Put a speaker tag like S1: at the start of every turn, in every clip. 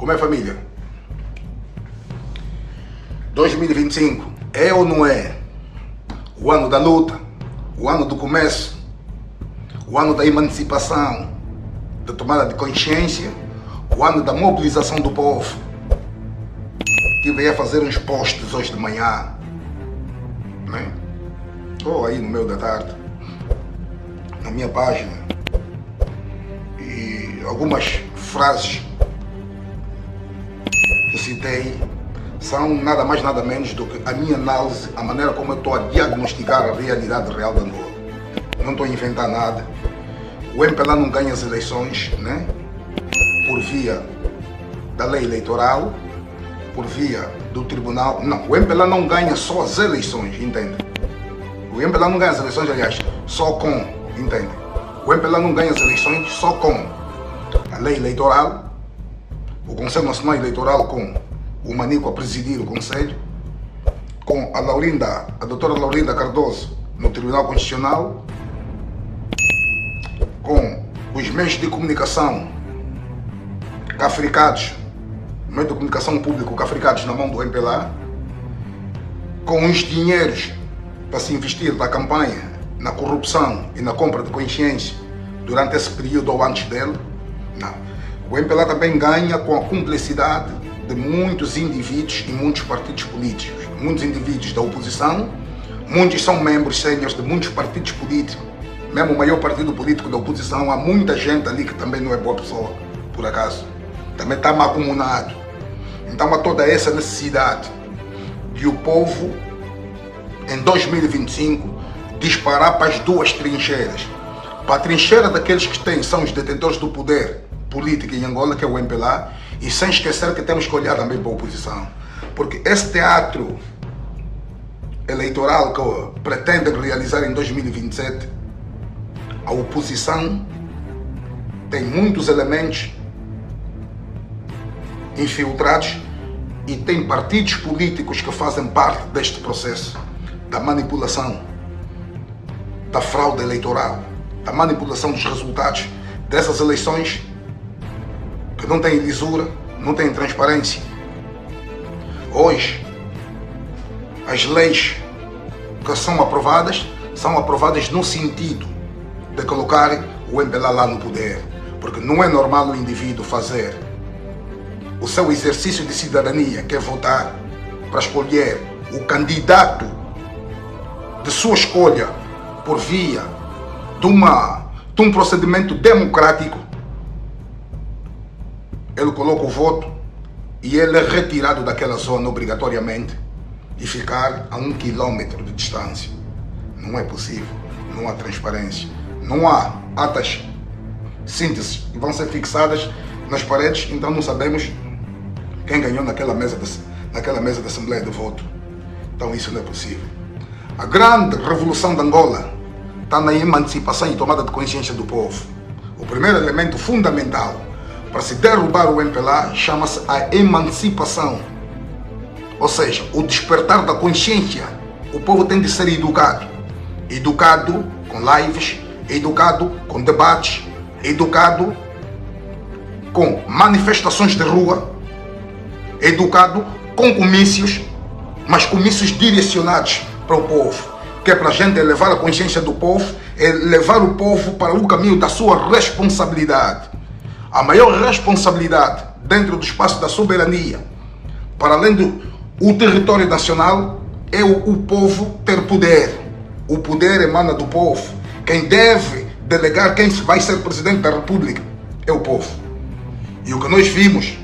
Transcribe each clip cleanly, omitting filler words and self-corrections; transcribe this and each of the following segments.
S1: Como é, família? 2025 é ou não é o ano da luta, o ano do começo, o ano da emancipação, da tomada de consciência, o ano da mobilização do povo? Estive a fazer uns posts hoje de manhã, né? Estou aí no meio da tarde, na minha página, e algumas frases que citei são nada mais nada menos do que a minha análise, a maneira como eu estou a diagnosticar a realidade real de Angola. Não estou a inventar nada. O MPLA não ganha as eleições, né, por via da lei eleitoral, por via do tribunal. Não, o MPLA não ganha só as eleições, entende? O MPLA não ganha as eleições, aliás, só com, entende? O MPLA não ganha as eleições só com a lei eleitoral, o Conselho Nacional Eleitoral com o Manico a presidir o Conselho, com a doutora Laurinda Cardoso no Tribunal Constitucional, com os meios de comunicação cafricados, meios de comunicação público cafricados na mão do MPLA, com os dinheiros para se investir na campanha, na corrupção e na compra de consciência durante esse período ou antes dele. Não. O MPLA também ganha com a cumplicidade de muitos indivíduos e muitos partidos políticos. Muitos indivíduos da oposição, muitos são membros sêniores de muitos partidos políticos. Mesmo o maior partido político da oposição, há muita gente ali que também não é boa pessoa, por acaso. Também está macumunado. Então há toda essa necessidade de o povo, em 2025, disparar para as duas trincheiras. Para a trincheira daqueles que são os detentores do poder político em Angola, que é o MPLA, e sem esquecer que temos que olhar também para a oposição. Porque esse teatro eleitoral que pretendem realizar em 2027, a oposição tem muitos elementos infiltrados e tem partidos políticos que fazem parte deste processo da manipulação, da fraude eleitoral, da manipulação dos resultados dessas eleições que não têm lisura, não têm transparência. Hoje, as leis que são aprovadas no sentido de colocar o MPLA lá no poder, porque não é normal o indivíduo fazer o seu exercício de cidadania, que é votar, para escolher o candidato de sua escolha por via de um procedimento democrático. Ele coloca o voto e ele é retirado daquela zona obrigatoriamente e ficar a 1 quilômetro de distância. Não é possível, não há transparência, não há atas sínteses que vão ser fixadas nas paredes, então não sabemos quem ganhou naquela mesa de assembleia de voto. Então isso não é possível. A grande revolução de Angola está na emancipação e tomada de consciência do povo. O primeiro elemento fundamental para se derrubar o MPLA chama-se a emancipação. Ou seja, o despertar da consciência. O povo tem de ser educado. Educado com lives, educado com debates, educado com manifestações de rua, educado com comícios, mas comícios direcionados para o povo, que é para a gente levar a consciência do povo, é levar o povo para o caminho da sua responsabilidade. A maior responsabilidade dentro do espaço da soberania, para além do território nacional, é o povo ter poder. O poder emana do povo. Quem deve delegar quem vai ser presidente da República é o povo. E o que nós vimos,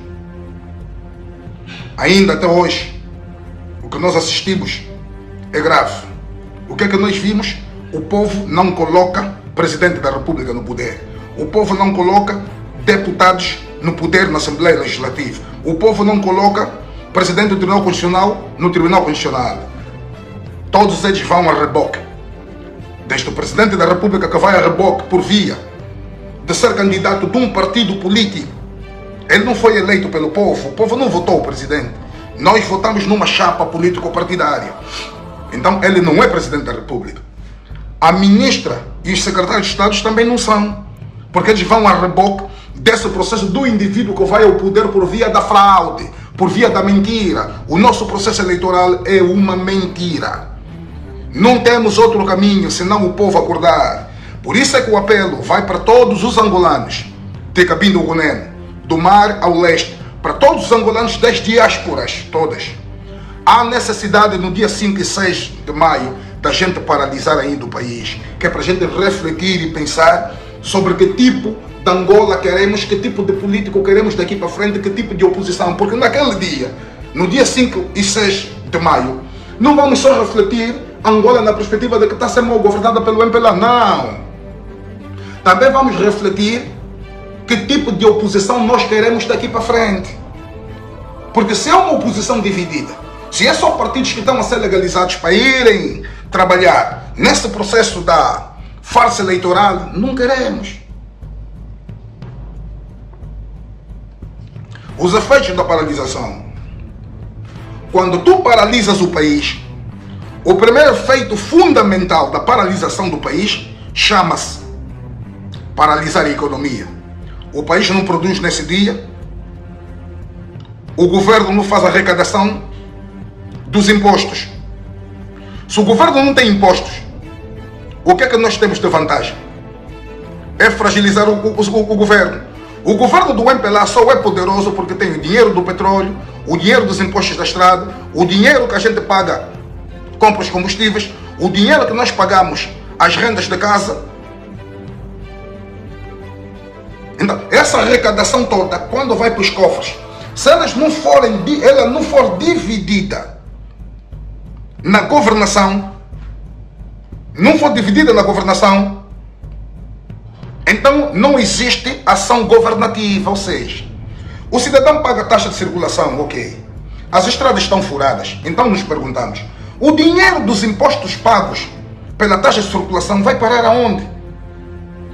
S1: ainda até hoje, o que nós assistimos é grave. O que é que nós vimos? O povo não coloca presidente da República no poder. O povo não coloca deputados no poder na Assembleia Legislativa. O povo não coloca presidente do Tribunal Constitucional no Tribunal Constitucional. Todos eles vão a reboque. Desde o presidente da República, que vai a reboque por via de ser candidato de um partido político. Ele não foi eleito pelo povo. O povo não votou o presidente. Nós votamos numa chapa político-partidária. Então ele não é presidente da República. A ministra e os secretários de Estado também não são, porque eles vão a reboque desse processo do indivíduo que vai ao poder por via da fraude, por via da mentira. O nosso processo eleitoral é uma mentira. Não temos outro caminho senão o povo acordar. Por isso é que o apelo vai para todos os angolanos de Cabinda Ugolene, do mar ao leste, para todos os angolanos das diásporas todas. Há necessidade no dia 5 e 6 de maio da gente paralisar ainda o país, que é para a gente refletir e pensar sobre que tipo de Angola queremos, que tipo de político queremos daqui para frente, que tipo de oposição, porque naquele dia, no dia 5 e 6 de maio, não vamos só refletir Angola na perspectiva de que está sendo mal governada pelo MPLA, não. Também vamos refletir que tipo de oposição nós queremos daqui para frente. Porque se é uma oposição dividida, se é só partidos que estão a ser legalizados para irem trabalhar nesse processo da farsa eleitoral, não queremos. Os efeitos da paralisação. Quando tu paralisas o país, o primeiro efeito fundamental da paralisação do país chama-se paralisar a economia. O país não produz nesse dia, o governo não faz arrecadação dos impostos. Se o governo não tem impostos, o que é que nós temos de vantagem? É fragilizar o governo. O governo do MPLA só é poderoso porque tem o dinheiro do petróleo, o dinheiro dos impostos da estrada, o dinheiro que a gente paga, compra os combustíveis, o dinheiro que nós pagamos, as rendas de casa. Então, essa arrecadação toda, quando vai para os cofres, se ela não for dividida na governação, então não existe ação governativa. Ou seja, o cidadão paga a taxa de circulação, ok. As estradas estão furadas, então nos perguntamos, o dinheiro dos impostos pagos pela taxa de circulação vai parar aonde?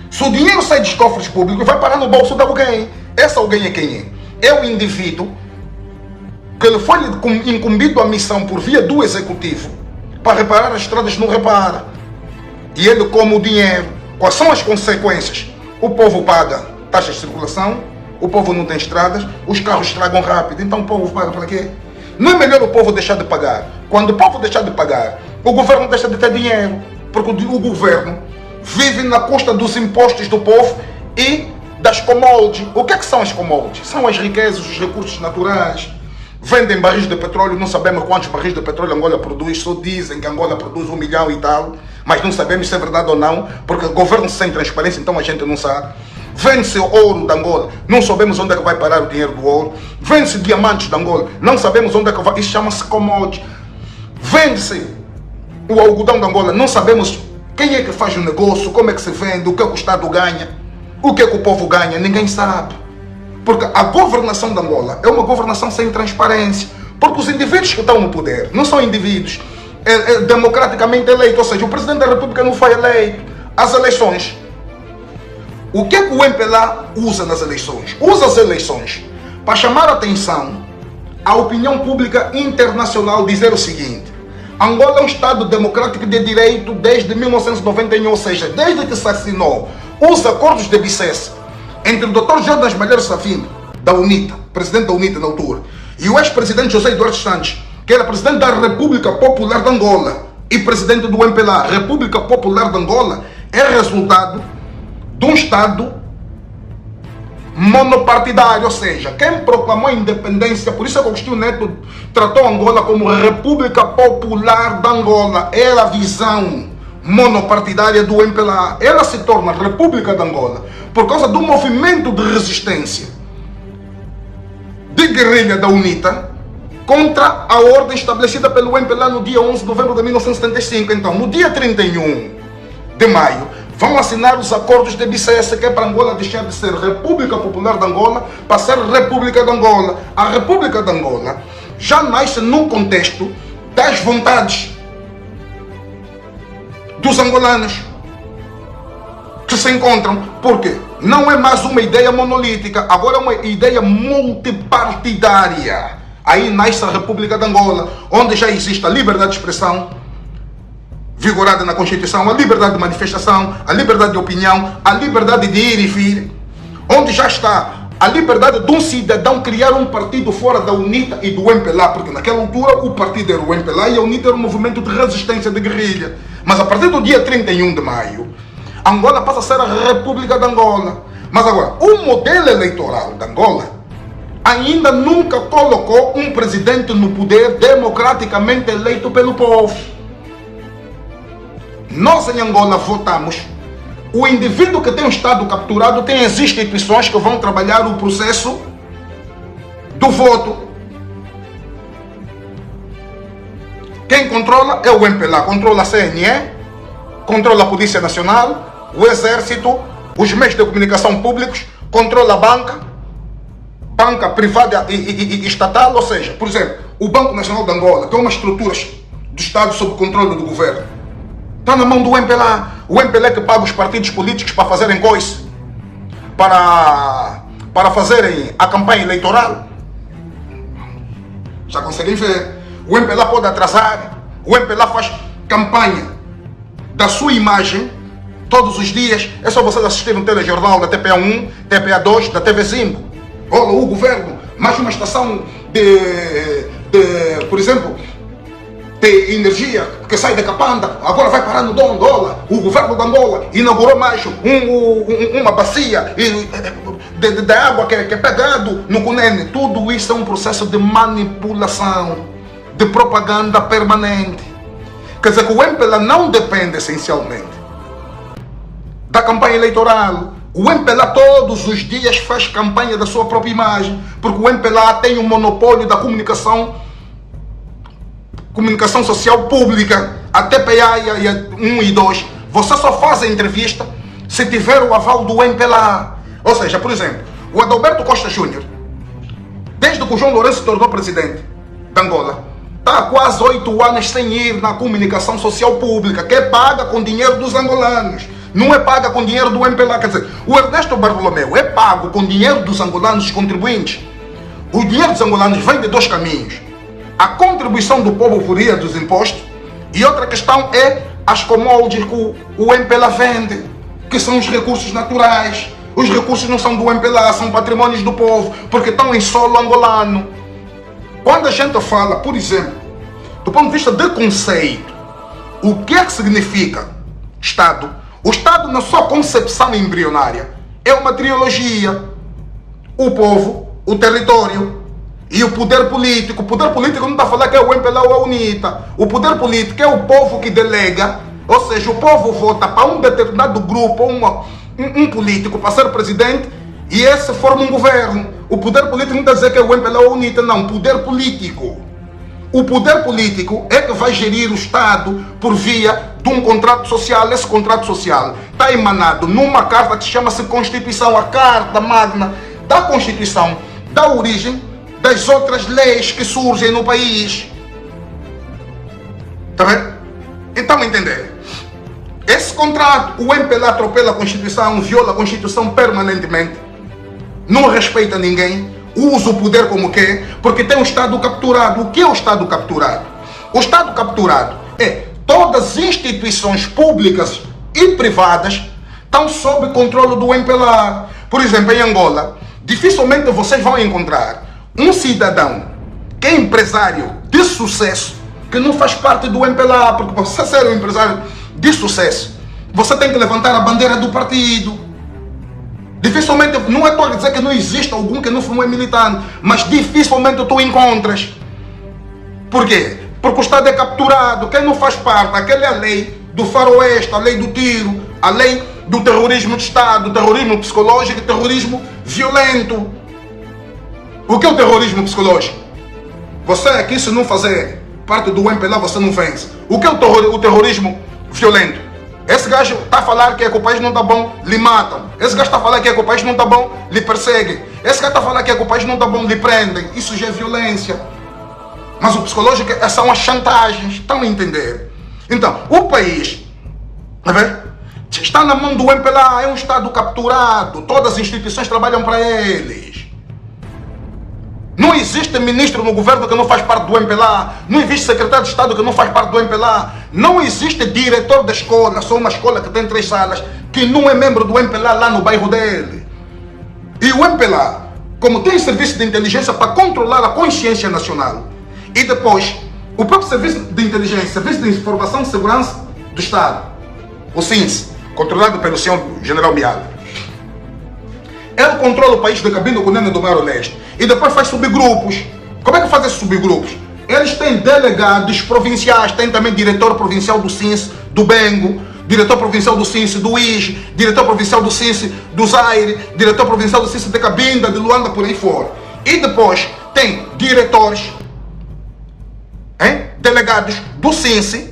S1: Se o dinheiro sai dos cofres públicos, vai parar no bolso de alguém. Esse alguém é quem é? É o indivíduo que ele foi incumbido a missão por via do executivo para reparar as estradas, não repara. E ele come o dinheiro. Quais são as consequências? O povo paga taxa de circulação, o povo não tem estradas, os carros estragam rápido, então o povo paga para quê? Não é melhor o povo deixar de pagar? Quando o povo deixar de pagar, o governo deixa de ter dinheiro, porque o governo vive na custa dos impostos do povo e das commodities. O que é que são as commodities? São as riquezas, os recursos naturais. Vendem barris de petróleo, não sabemos quantos barris de petróleo Angola produz, só dizem que Angola produz 1 milhão e tal, mas não sabemos se é verdade ou não, porque o governo sem transparência, então a gente não sabe. Vende-se ouro de Angola, não sabemos onde é que vai parar o dinheiro do ouro. Vende-se diamantes de Angola, não sabemos onde é que vai, isso chama-se commodity. Vende-se o algodão de Angola, não sabemos quem é que faz o negócio, como é que se vende, o que é que o Estado ganha, o que é que o povo ganha, ninguém sabe. Porque a governação de Angola é uma governação sem transparência. Porque os indivíduos que estão no poder não são indivíduos democraticamente eleitos. Ou seja, o Presidente da República não foi eleito. As eleições. O que é que o MPLA usa nas eleições? Usa as eleições para chamar a atenção à opinião pública internacional, dizer o seguinte: Angola é um Estado democrático de direito desde 1991, ou seja, desde que se assinou os acordos de Bicesse entre o Dr. Jonas Malheiro Savimbi, da UNITA, presidente da UNITA na altura, e o ex-presidente José Eduardo Santos, que era presidente da República Popular de Angola e presidente do MPLA. República Popular de Angola é resultado de um Estado monopartidário, ou seja, quem proclamou a independência, por isso é que Agostinho Neto tratou Angola como República Popular de Angola, era a visão monopartidária do MPLA. Ela se torna República de Angola por causa do movimento de resistência de guerrilha da UNITA contra a ordem estabelecida pelo MPLA no dia 11 de novembro de 1975. Então, no dia 31 de maio, vão assinar os acordos de Bicesse, que é para Angola deixar de ser República Popular de Angola para ser República de Angola. A República de Angola já nasce num contexto das vontades dos angolanos que se encontram. Por quê? Não é mais uma ideia monolítica, agora é uma ideia multipartidária. Aí nasce a República de Angola, onde já existe a liberdade de expressão, vigorada na Constituição, a liberdade de manifestação, a liberdade de opinião, a liberdade de ir e vir. onde já está a liberdade de um cidadão criar um partido fora da UNITA e do MPLA, porque naquela altura o partido era o MPLA e a UNITA era um movimento de resistência de guerrilha. Mas a partir do dia 31 de maio, Angola passa a ser a República de Angola. Mas agora, o modelo eleitoral de Angola ainda nunca colocou um presidente no poder democraticamente eleito pelo povo. Nós em Angola votamos. O indivíduo que tem um Estado capturado tem as instituições que vão trabalhar o processo do voto. Quem controla é o MPLA, controla a CNE, controla a Polícia Nacional, o Exército, os meios de comunicação públicos, controla a banca privada e estatal, ou seja, por exemplo, o Banco Nacional de Angola, que é uma estrutura do Estado sob controle do governo, está na mão do MPLA. O MPLA que paga os partidos políticos para fazerem coisa, para fazerem a campanha eleitoral. Já conseguem ver. O MPLA pode atrasar. O MPLA faz campanha da sua imagem todos os dias. É só vocês assistirem um telejornal da TPA1, TPA2, da TV Zimbo. Olha, o governo, mais uma estação por exemplo, de energia que sai da Capanda, agora vai parar no Dom Angola. O governo de Angola inaugurou mais uma bacia de água que é pegado no Cunene. Tudo isso é um processo de manipulação, de propaganda permanente. Quer dizer que o MPLA não depende essencialmente da campanha eleitoral. O MPLA todos os dias faz campanha da sua própria imagem, porque o MPLA tem um monopólio da comunicação social pública. A TPA e a 1 e 2, você só faz a entrevista se tiver o aval do MPLA. Ou seja, por exemplo, o Adalberto Costa Júnior, desde que o João Lourenço se tornou presidente de Angola, está há quase 8 anos sem ir na comunicação social pública, que é paga com dinheiro dos angolanos. Não é paga com dinheiro do MPLA. Quer dizer, o Ernesto Bartolomeu é pago com dinheiro dos angolanos contribuintes. O dinheiro dos angolanos vem de dois caminhos: a contribuição do povo por via dos impostos, e outra questão é as commodities que o MPLA vende, que são os recursos naturais. Os recursos não são do MPLA, são patrimônios do povo, porque estão em solo angolano. Quando a gente fala, por exemplo, do ponto de vista de conceito, o que é que significa Estado? O Estado, na sua concepção embrionária, é uma trilogia: o povo, o território e o poder político. O poder político não está a falar que é o MPLA ou a UNITA. O poder político é o povo que delega, ou seja, o povo vota para um determinado grupo, um político para ser presidente, e esse forma um governo. O poder político não está a dizer que é o MPLA ou a UNITA, não. Poder político. O poder político é que vai gerir o Estado por via de um contrato social. Esse contrato social está emanado numa carta que chama-se Constituição. A Carta Magna da Constituição dá origem das outras leis que surgem no país. Está vendo? Então, entender. Esse contrato, o MPLA atropela a Constituição, viola a Constituição permanentemente, não respeita ninguém, usa o poder como quer, porque tem um Estado capturado. O que é o Estado capturado? O Estado capturado é todas as instituições públicas e privadas estão sob controle do MPLA. Por exemplo, em Angola, dificilmente vocês vão encontrar um cidadão que é empresário de sucesso que não faz parte do MPLA, porque para você ser um empresário de sucesso, você tem que levantar a bandeira do partido. Dificilmente, não é para dizer que não existe algum que não é militante, mas dificilmente tu encontras. Por quê? Porque o Estado é capturado. Quem não faz parte, aquela é a lei do faroeste, a lei do tiro, a lei do terrorismo de Estado, terrorismo psicológico e terrorismo violento. O que é o terrorismo psicológico? Você aqui, se não fazer parte do MPLA, você não vence. O que é o terrorismo violento? Esse gajo está a falar que é que o país não está bom, lhe matam. Esse gajo está a falar que é que o país não está bom, lhe perseguem. Esse gajo está a falar que é que o país não está bom, lhe prendem. Isso já é violência. Mas o psicológico são as chantagens. Estão a entender? Então, o país, tá vendo? Está na mão do MPLA, é um Estado capturado. Todas as instituições trabalham para eles. Não existe ministro no governo que não faz parte do MPLA. Não existe secretário de Estado que não faz parte do MPLA. Não existe diretor da escola, só uma escola que tem 3 salas, que não é membro do MPLA lá no bairro dele. E o MPLA, como tem serviço de inteligência para controlar a consciência nacional, e depois o próprio serviço de inteligência, serviço de informação e segurança do Estado, o SINS, controlado pelo senhor general Miala, ele controla o país da cabine com o do Mar Leste e depois faz subgrupos. Como é que faz esses subgrupos? Eles têm delegados provinciais, tem também diretor provincial do SINS, do Bengo, diretor provincial do SINS do IJ, diretor provincial do SINS do Zaire, diretor provincial do SINS de Cabinda, de Luanda, por aí fora. E depois tem diretores, delegados do SINS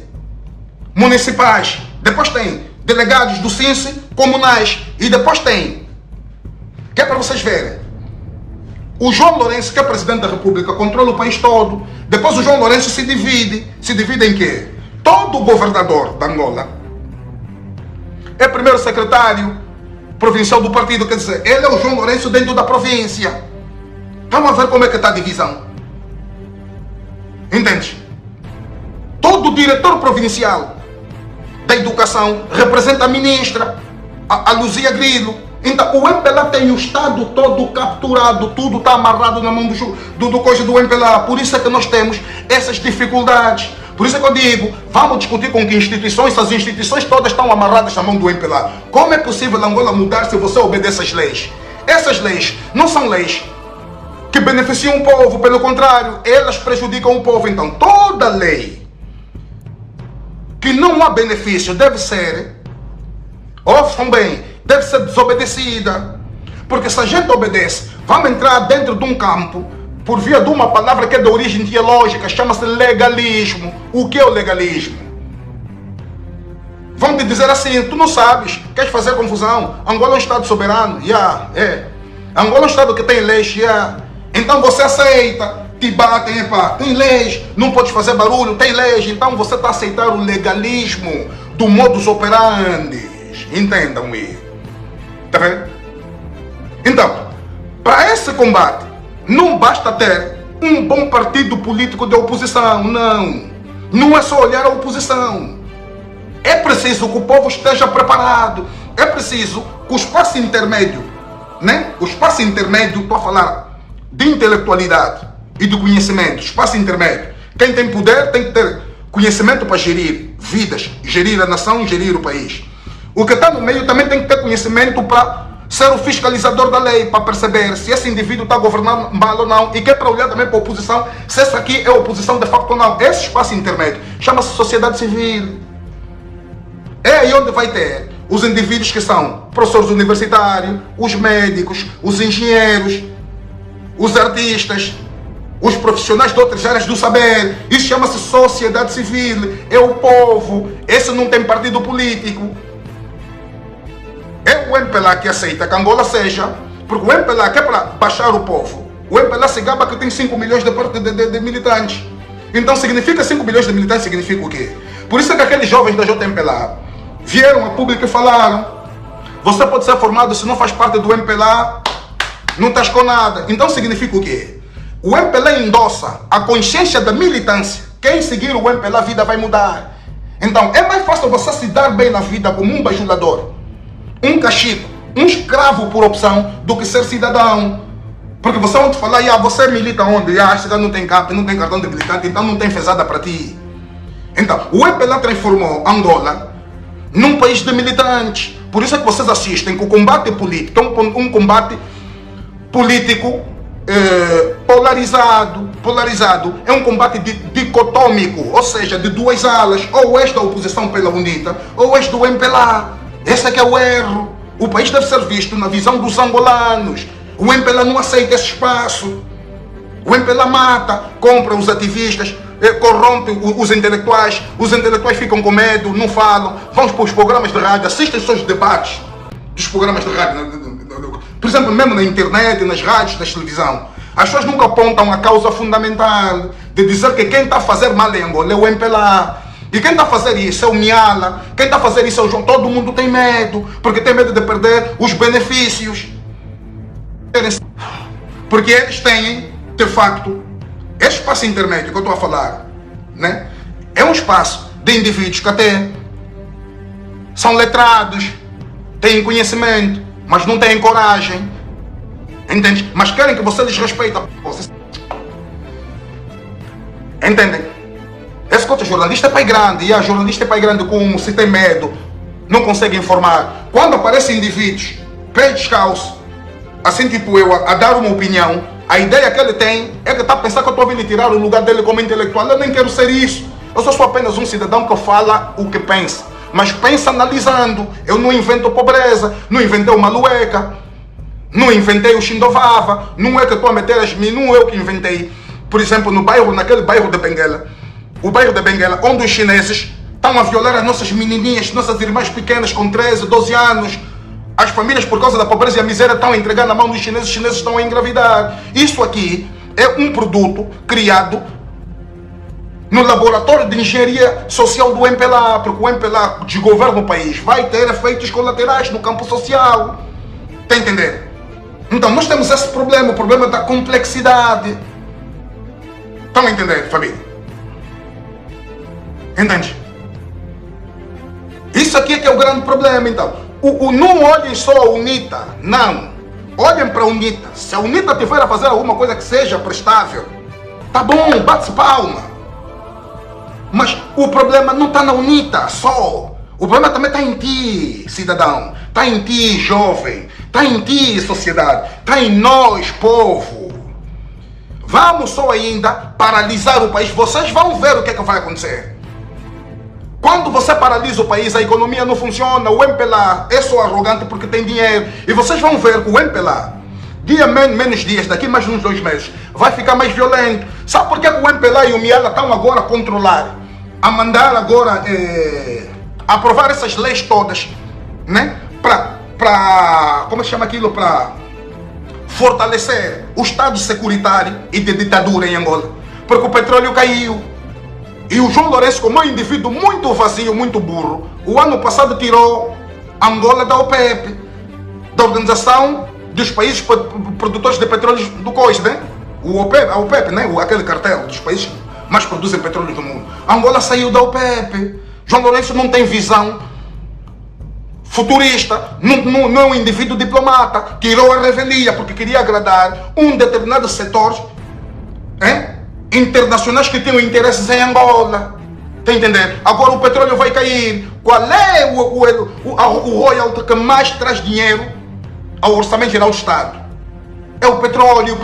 S1: municipais, depois tem delegados do SINS comunais e depois tem, que é para vocês verem, o João Lourenço, que é presidente da República, controla o país todo. Depois o João Lourenço se divide em quê? Todo governador da Angola é primeiro secretário provincial do partido, quer dizer, ele é o João Lourenço dentro da província. Vamos ver como é que está a divisão. Entende? Todo diretor provincial da educação representa a ministra, a Luzia Grilo. Então o MPLA tem o Estado todo capturado, tudo está amarrado na mão do coisa do MPLA. Por isso é que nós temos essas dificuldades. Por isso é que eu digo, vamos discutir com que instituições, as instituições todas estão amarradas na mão do MPLA. Como é possível Angola mudar se você obedece às leis? Essas leis não são leis que beneficiam o povo, pelo contrário, elas prejudicam o povo. Então toda lei que não há benefício deve ser, ouçam bem, deve ser desobedecida. Porque se a gente obedece, vamos entrar dentro de um campo por via de uma palavra que é de origem teológica, chama-se legalismo. O que é o legalismo? Vão te dizer assim, tu não sabes, queres fazer confusão? Angola é um Estado soberano, Angola é um Estado que tem leis, Então você aceita, te batem, tem leis, não podes fazer barulho, tem leis, então você está a aceitar o legalismo do modus operandi. Entendam isso. Está vendo? Então, para esse combate, não basta ter um bom partido político de oposição, não. Não é só olhar a oposição. É preciso que o povo esteja preparado. É preciso que o espaço intermédio, O espaço intermédio, estou a falar de intelectualidade e de conhecimento, espaço intermédio. Quem tem poder tem que ter conhecimento para gerir vidas, gerir a nação e gerir o país. O que está no meio também tem que ter conhecimento para ser o fiscalizador da lei, para perceber se esse indivíduo está governando mal ou não, e que é para olhar também para a oposição, se essa aqui é oposição de facto ou não. Esse espaço intermédio chama-se sociedade civil. É aí onde vai ter os indivíduos que são professores universitários, os médicos, os engenheiros, os artistas, os profissionais de outras áreas do saber. Isso chama-se sociedade civil. É o povo. Esse não tem partido político. É o MPLA que aceita que Angola seja, porque o MPLA quer para baixar o povo. O MPLA se gaba que tem 5 milhões de militantes. Então significa 5 milhões de militantes, significa o quê? Por isso é que aqueles jovens da JMPLA vieram a público e falaram: você pode ser formado, se não faz parte do MPLA, não estás com nada. Então significa o quê? O MPLA endossa a consciência da militância. Quem seguir o MPLA, a vida vai mudar. Então é mais fácil você se dar bem na vida como um bajulador, um cachico, um escravo por opção, do que ser cidadão. Porque você onde falar, você milita onde? Esse cara não tem CAP, não tem cartão de militante, então não tem fezada para ti. Então, o MPLA transformou Angola num país de militantes. Por isso é que vocês assistem que o combate político é um combate político polarizado. É um combate dicotômico, ou seja, de duas alas. Ou és da oposição pela UNITA, ou és do MPLA. Esse é que é o erro. O país deve ser visto na visão dos angolanos. O MPLA não aceita esse espaço. O MPLA mata, compra os ativistas, corrompe os intelectuais ficam com medo, não falam, vão para os programas de rádio, assistem só os debates dos programas de rádio, por exemplo, mesmo na internet, nas rádios, na televisão. As pessoas nunca apontam a causa fundamental de dizer que quem está a fazer mal em Angola é o MPLA. E quem está a fazer isso é o Miala, quem está a fazer isso é o João. Todo mundo tem medo, porque tem medo de perder os benefícios. Porque eles têm, de facto, esse espaço intermédio que eu estou a falar, é um espaço de indivíduos que até são letrados, têm conhecimento, mas não têm coragem Entende? Mas querem que você lhes respeite. Vocês... Entendem? Esse conto jornalista é pai grande. E a jornalista é pai grande como? Se tem medo, não consegue informar. Quando aparecem indivíduos, pé descalço, assim tipo eu, a dar uma opinião, a ideia que ele tem é que está a pensar que eu estou a vir lhe tirar o lugar dele como intelectual. Eu nem quero ser isso. Eu sou apenas um cidadão que fala o que pensa. Mas pensa analisando. Eu não invento pobreza, não inventei uma lueca, não inventei o Xindovava, não é que estou a meter as minhas, não é eu que inventei. Por exemplo, no bairro, naquele bairro de Benguela, o bairro de Benguela, onde os chineses estão a violar as nossas menininhas, nossas irmãs pequenas com 13, 12 anos. As famílias, por causa da pobreza e a miséria, estão a entregar na mão dos chineses, os chineses estão a engravidar. Isso aqui é um produto criado no laboratório de engenharia social do MPLA, porque o MPLA desgoverna o país, vai ter efeitos colaterais no campo social. Está entendendo? Então nós temos esse problema, o problema da complexidade. Estão a entender, família? Entende? Isso aqui é que é o grande problema, então. Não olhem só a UNITA, não. Olhem para a UNITA. Se a UNITA tiver a fazer alguma coisa que seja prestável, tá bom, bate-se palma. Mas o problema não está na UNITA só. O problema também está em ti, cidadão. Está em ti, jovem. Está em ti, sociedade. Está em nós, povo. Vamos só ainda paralisar o país. Vocês vão ver o que é que vai acontecer. Quando você paralisa o país, a economia não funciona. O MPLA é só arrogante porque tem dinheiro. E vocês vão ver que o MPLA, menos dias, daqui mais uns 2 meses, vai ficar mais violento. Sabe por que o MPLA e o Miala estão agora a controlar? A mandar agora aprovar essas leis todas, né? Como se chama aquilo? Para fortalecer o Estado securitário e de ditadura em Angola. Porque o petróleo caiu. E o João Lourenço, como é um indivíduo muito vazio, muito burro, o ano passado tirou Angola da OPEP, da Organização dos Países Produtores de Petróleo do COIS, né? A OPEP, né? Aquele cartel dos países que mais produzem petróleo do mundo. Angola saiu da OPEP. João Lourenço não tem visão futurista, não é um indivíduo diplomata, tirou a revelia porque queria agradar um determinado setor, internacionais que tinham interesses em Angola. Está entendendo? Agora o petróleo vai cair. Qual é o royalty que mais traz dinheiro ao Orçamento Geral do Estado? É o petróleo.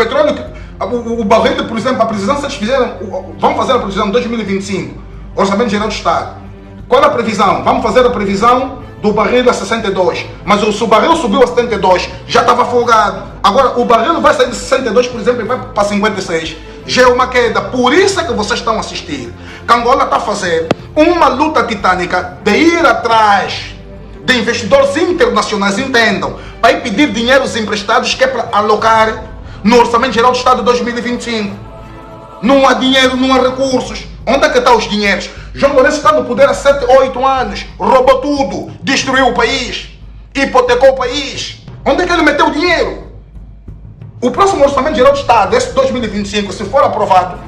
S1: O barril, por exemplo, a previsão, se eles fizeram, vamos fazer a previsão de 2025, Orçamento Geral do Estado. Qual é a previsão? Vamos fazer a previsão do barril a 62. Mas se o barril subiu a 72, já estava folgado. Agora o barril vai sair de 62, por exemplo, e vai para 56. Já é uma queda. Por isso é que vocês estão a assistir. Que Angola está a fazer uma luta titânica de ir atrás de investidores internacionais, entendam, para ir pedir dinheiros emprestados que é para alocar no Orçamento Geral do Estado de 2025. Não há dinheiro, não há recursos. Onde é que estão os dinheiros? João Lourenço está no poder há 7, 8 anos. Roubou tudo. Destruiu o país. Hipotecou o país. Onde é que ele meteu o dinheiro? O próximo Orçamento Geral do Estado, esse 2025, se for aprovado,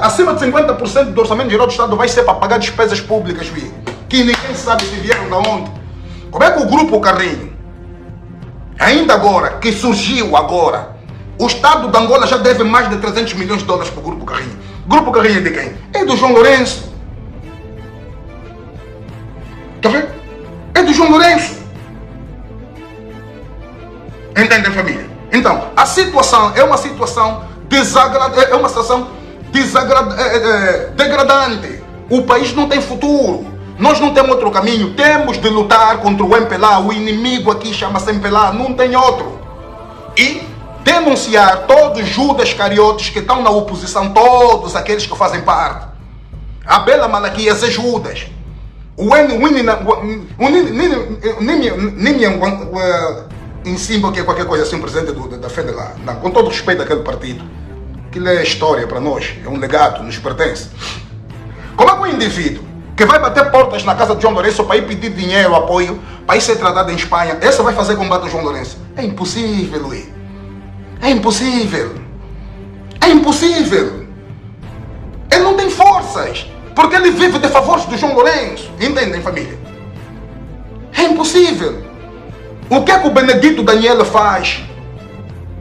S1: acima de 50% do Orçamento Geral do Estado vai ser para pagar despesas públicas, filho, que ninguém sabe se vieram de onde. Como é que o Grupo Carrinho, ainda agora, que surgiu agora, o Estado de Angola já deve mais de 300 milhões de dólares para o Grupo Carrinho. Grupo Carrinho é de quem? É do João Lourenço. Está vendo? É do João Lourenço. Entendem, família? Então, a situação é uma situação degradante. O país não tem futuro. Nós não temos outro caminho. Temos de lutar contra o MPLA. O inimigo aqui chama-se MPLA. Não tem outro. E denunciar todos os Judas cariotes que estão na oposição, todos aqueles que fazem parte. A Bela Malaquias é Judas. Em cima, que é qualquer coisa assim, o presidente da FED lá, com todo respeito àquele partido, aquilo é história para nós, é um legado, nos pertence. Como é que um indivíduo que vai bater portas na casa de João Lourenço para ir pedir dinheiro, apoio, para ir ser tratado em Espanha, esse vai fazer combate ao João Lourenço? É impossível, Luís. É impossível. É impossível. Ele não tem forças, porque ele vive de favores do João Lourenço. Entendem, família? É impossível. O que é que o Benedito Daniel faz?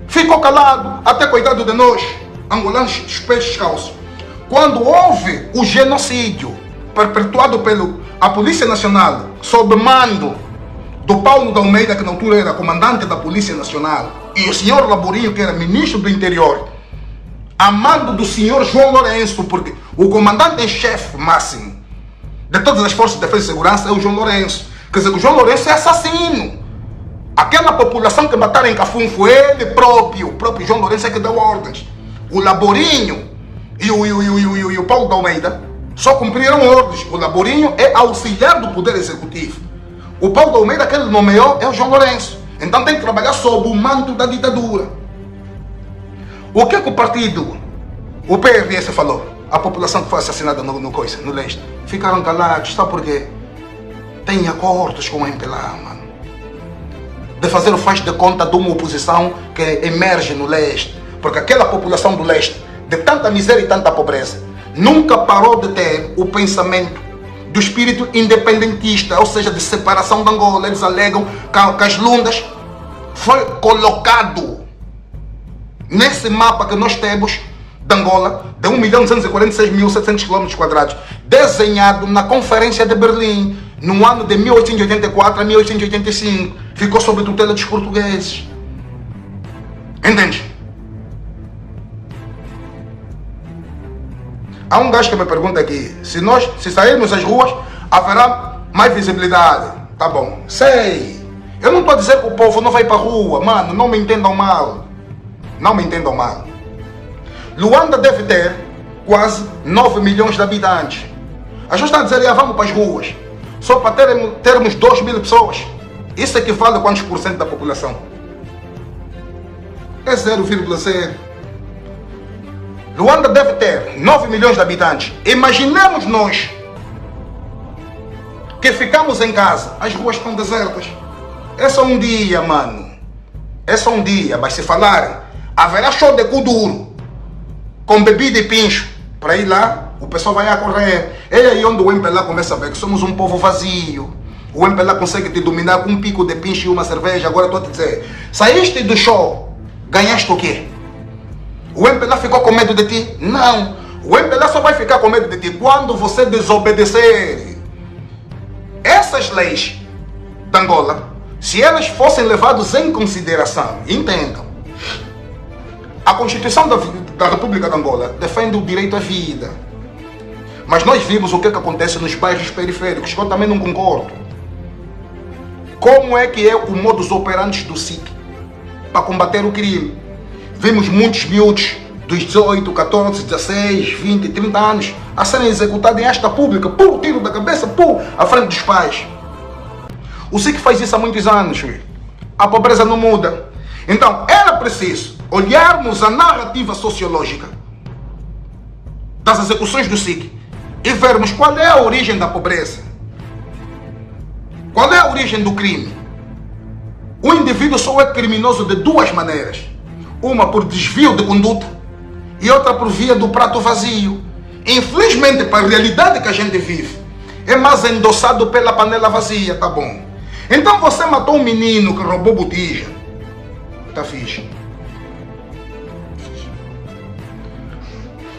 S1: Ficou calado, até cuidado de nós, angolanos dos pés descalços. Quando houve o genocídio perpetuado pela Polícia Nacional, sob mando do Paulo de Almeida, que na altura era comandante da Polícia Nacional, e o senhor Laborinho, que era ministro do Interior, a mando do senhor João Lourenço, porque o comandante em chefe máximo de todas as forças de defesa e segurança é o João Lourenço. Quer dizer, o João Lourenço é assassino. Aquela população que mataram em Cafum foi ele próprio. O próprio João Lourenço é que deu ordens. O Laborinho e o Paulo de Almeida só cumpriram ordens. O Laborinho é auxiliar do Poder Executivo. O Paulo de Almeida, que ele nomeou, é o João Lourenço. Então tem que trabalhar sob o manto da ditadura. O que é que o partido, o PRS falou? A população que foi assassinada no leste. Ficaram calados, sabe por quê? Tem acordos com o MPLA, mano. De fazer o faz de conta de uma oposição que emerge no leste. Porque aquela população do leste, de tanta miséria e tanta pobreza, nunca parou de ter o pensamento do espírito independentista, ou seja, de separação de Angola. Eles alegam que as Lundas foi colocado nesse mapa que nós temos de Angola, de 1.246.700 km², desenhado na Conferência de Berlim, no ano de 1884 a 1885, ficou sob tutela dos portugueses. Entende? Há um gajo que me pergunta aqui, se sairmos às ruas, haverá mais visibilidade. Tá bom, sei. Eu não estou a dizer que o povo não vai para a rua, mano, não me entendam mal. Não me entendam mal. Luanda deve ter quase 9 milhões de habitantes. As pessoas estão a dizer, vamos para as ruas. Só para termos 2.000 pessoas. Isso equivale a quantos por cento da população? É 0,0. Luanda deve ter 9 milhões de habitantes. Imaginemos nós que ficamos em casa, as ruas estão desertas. É só um dia, mano. É só um dia, mas se falarem, haverá show de Kuduro, com bebida e pincho. Para ir lá, o pessoal vai a correr. É aí onde o MPLA começa a ver que somos um povo vazio. O MPLA consegue te dominar com um pico de pincho e uma cerveja. Agora estou a te dizer, saíste do show, ganhaste o quê? O MPLA ficou com medo de ti? Não. O MPLA só vai ficar com medo de ti quando você desobedecer. Essas leis de Angola, se elas fossem levadas em consideração, entendam, a Constituição da República de Angola defende o direito à vida. Mas nós vimos o que acontece nos bairros periféricos, que eu também não concordo. Como é que é o modus operandi do SIC para combater o crime? Vimos muitos miúdos dos 18, 14, 16, 20, 30 anos a serem executados em esta pública, por tiro da cabeça, por à frente dos pais. O SIC faz isso há muitos anos, filho. A pobreza não muda. Então, era preciso olharmos a narrativa sociológica das execuções do SIC e vermos qual é a origem da pobreza. Qual é a origem do crime? O indivíduo só é criminoso de duas maneiras. Uma por desvio de conduta e outra por via do prato vazio. Infelizmente, para a realidade que a gente vive, é mais endossado pela panela vazia, tá bom? Então você matou um menino que roubou botija. Tá fixe.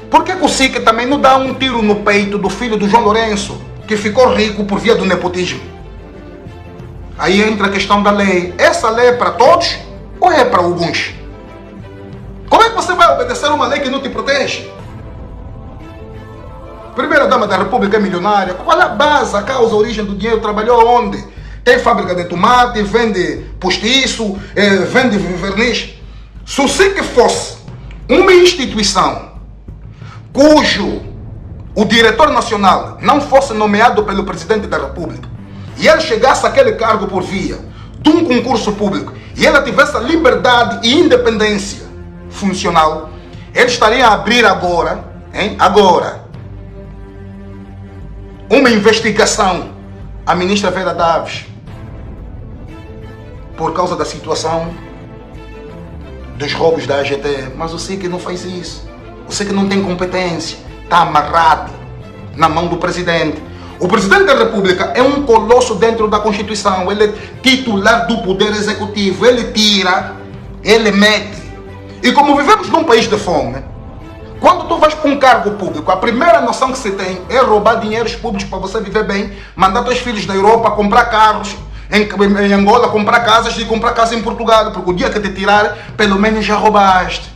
S1: Por que o SIC também não dá um tiro no peito do filho do João Lourenço, que ficou rico por via do nepotismo? Aí entra a questão da lei. Essa lei é para todos ou é para alguns? Como é que você vai obedecer a uma lei que não te protege? Primeira dama da República é milionária. Qual é a base, a causa, a origem do dinheiro? Trabalhou onde? Tem fábrica de tomate, vende postiço, vende verniz. Se o SIC fosse uma instituição cujo o diretor nacional não fosse nomeado pelo presidente da República e ele chegasse àquele cargo por via de um concurso público e ele tivesse a liberdade e independência funcional, ele estaria a abrir agora, uma investigação à ministra Vera Daves por causa da situação dos roubos da AGT. Mas o SIC não faz isso. O SIC não tem competência. Está amarrado na mão do presidente. O presidente da República é um colosso dentro da Constituição. Ele é titular do poder executivo. Ele tira, ele mete. E como vivemos num país de fome, quando tu vais para um cargo público, a primeira noção que se tem é roubar dinheiros públicos para você viver bem, mandar teus filhos da Europa comprar carros, em Angola comprar casas e comprar casa em Portugal, porque o dia que te tirar, pelo menos já roubaste.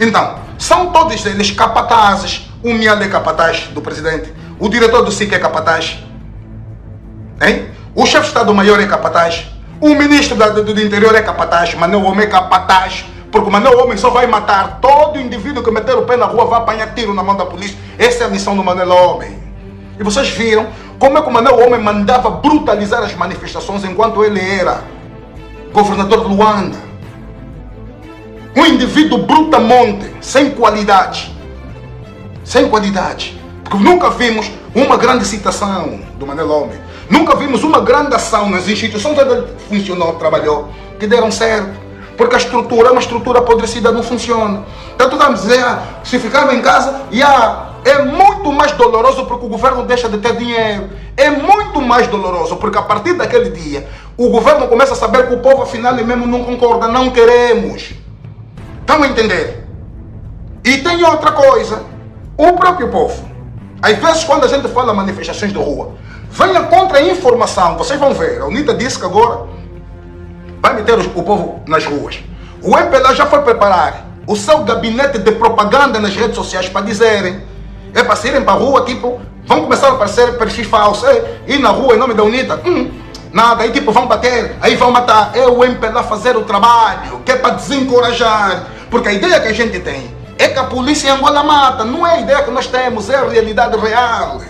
S1: Então, são todos eles capatazes. O Mial é capataz do presidente, o diretor do SIC é capataz, hein? O chefe de Estado-Maior é capataz, o ministro do Interior é capataz, mas não o homem é capataz. Porque o Manuel Homem só vai matar todo indivíduo que meter o pé na rua, vai apanhar tiro na mão da polícia. Essa é a missão do Manuel Homem. E vocês viram como é que o Manuel Homem mandava brutalizar as manifestações enquanto ele era governador de Luanda. Um indivíduo brutamonte, sem qualidade. Sem qualidade. Porque nunca vimos uma grande citação do Manuel Homem. Nunca vimos uma grande ação nas instituições onde ele funcionou, trabalhou, que deram certo. Porque a estrutura é uma estrutura apodrecida, não funciona. Então tu vamos dizer, se ficar em casa, é muito mais doloroso porque o governo deixa de ter dinheiro. É muito mais doloroso porque a partir daquele dia, o governo começa a saber que o povo afinal mesmo não concorda, não queremos. Estão a entender? E tem outra coisa, o próprio povo. Às vezes quando a gente fala manifestações de rua, venha contra a informação, vocês vão ver, a UNITA disse que agora vai meter o povo nas ruas. O MPLA já foi preparar o seu gabinete de propaganda nas redes sociais para dizerem, é para saírem para a rua, tipo, vão começar a aparecer perfis falsos, ir na rua em nome da UNITA, nada, aí tipo vão bater, aí vão matar. É o MPLA fazer o trabalho, que é para desencorajar, porque a ideia que a gente tem é que a polícia em Angola mata, não é a ideia que nós temos, é a realidade real.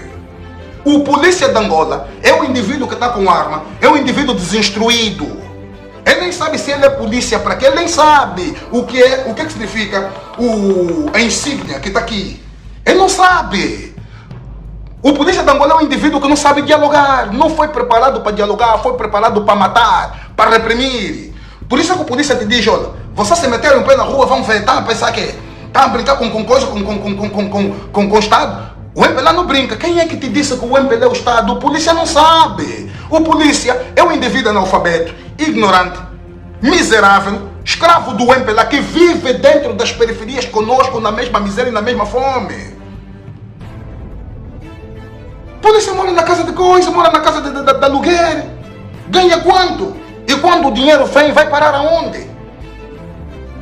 S1: O polícia de Angola é o indivíduo que está com arma, é o indivíduo desinstruído. Ele nem sabe se ele é polícia para quê, ele nem sabe o que significa a insígnia que está aqui. Ele não sabe. O polícia de Angola é um indivíduo que não sabe dialogar, não foi preparado para dialogar, foi preparado para matar, para reprimir. Por isso é que o polícia te diz, olha, você se meter um pé na rua, vão ver, tá a pensar que tá a brincar com coisa, com o Estado? O MPLA não brinca. Quem é que te disse que o MPLA é o Estado? O polícia não sabe. O polícia é um indivíduo analfabeto, ignorante, miserável, escravo do MPLA que vive dentro das periferias conosco na mesma miséria e na mesma fome. O polícia mora na casa de coisa, mora na casa de aluguer. Ganha quanto? E quando o dinheiro vem, vai parar aonde?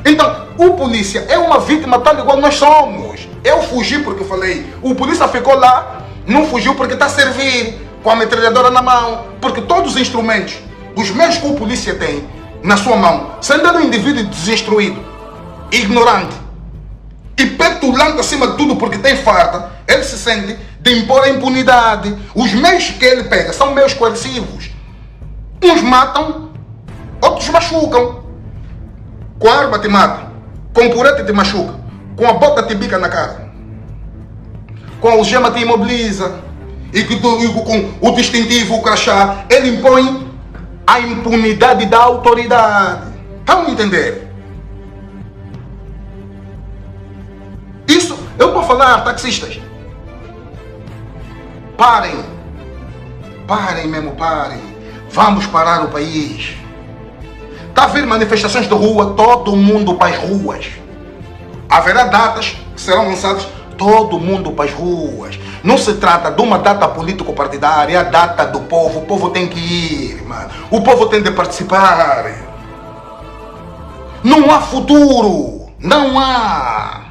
S1: Então, o polícia é uma vítima tal igual nós somos. Eu fugi porque falei, o polícia ficou lá, não fugiu porque está a servir, com a metralhadora na mão, porque todos os instrumentos, os meios que o polícia tem na sua mão, sendo ele um indivíduo desinstruído, ignorante e petulante acima de tudo porque tem farta, ele se sente de impor a impunidade. Os meios que ele pega são meios coercivos. Uns matam, outros machucam. Com a arma te mata, com o purete te machuca, com a bota te bica na cara, com a algema te imobiliza, e com o distintivo, o crachá, ele impõe a impunidade da autoridade. Estão a entender? Isso, eu vou falar, taxistas, parem, parem mesmo, parem, vamos parar o país. Está a haver manifestações de rua, todo mundo para as ruas. Haverá datas que serão lançadas, todo mundo para as ruas. Não se trata de uma data político-partidária, é a data do povo. O povo tem que ir, mano. O povo tem de participar. Não há futuro. Não há.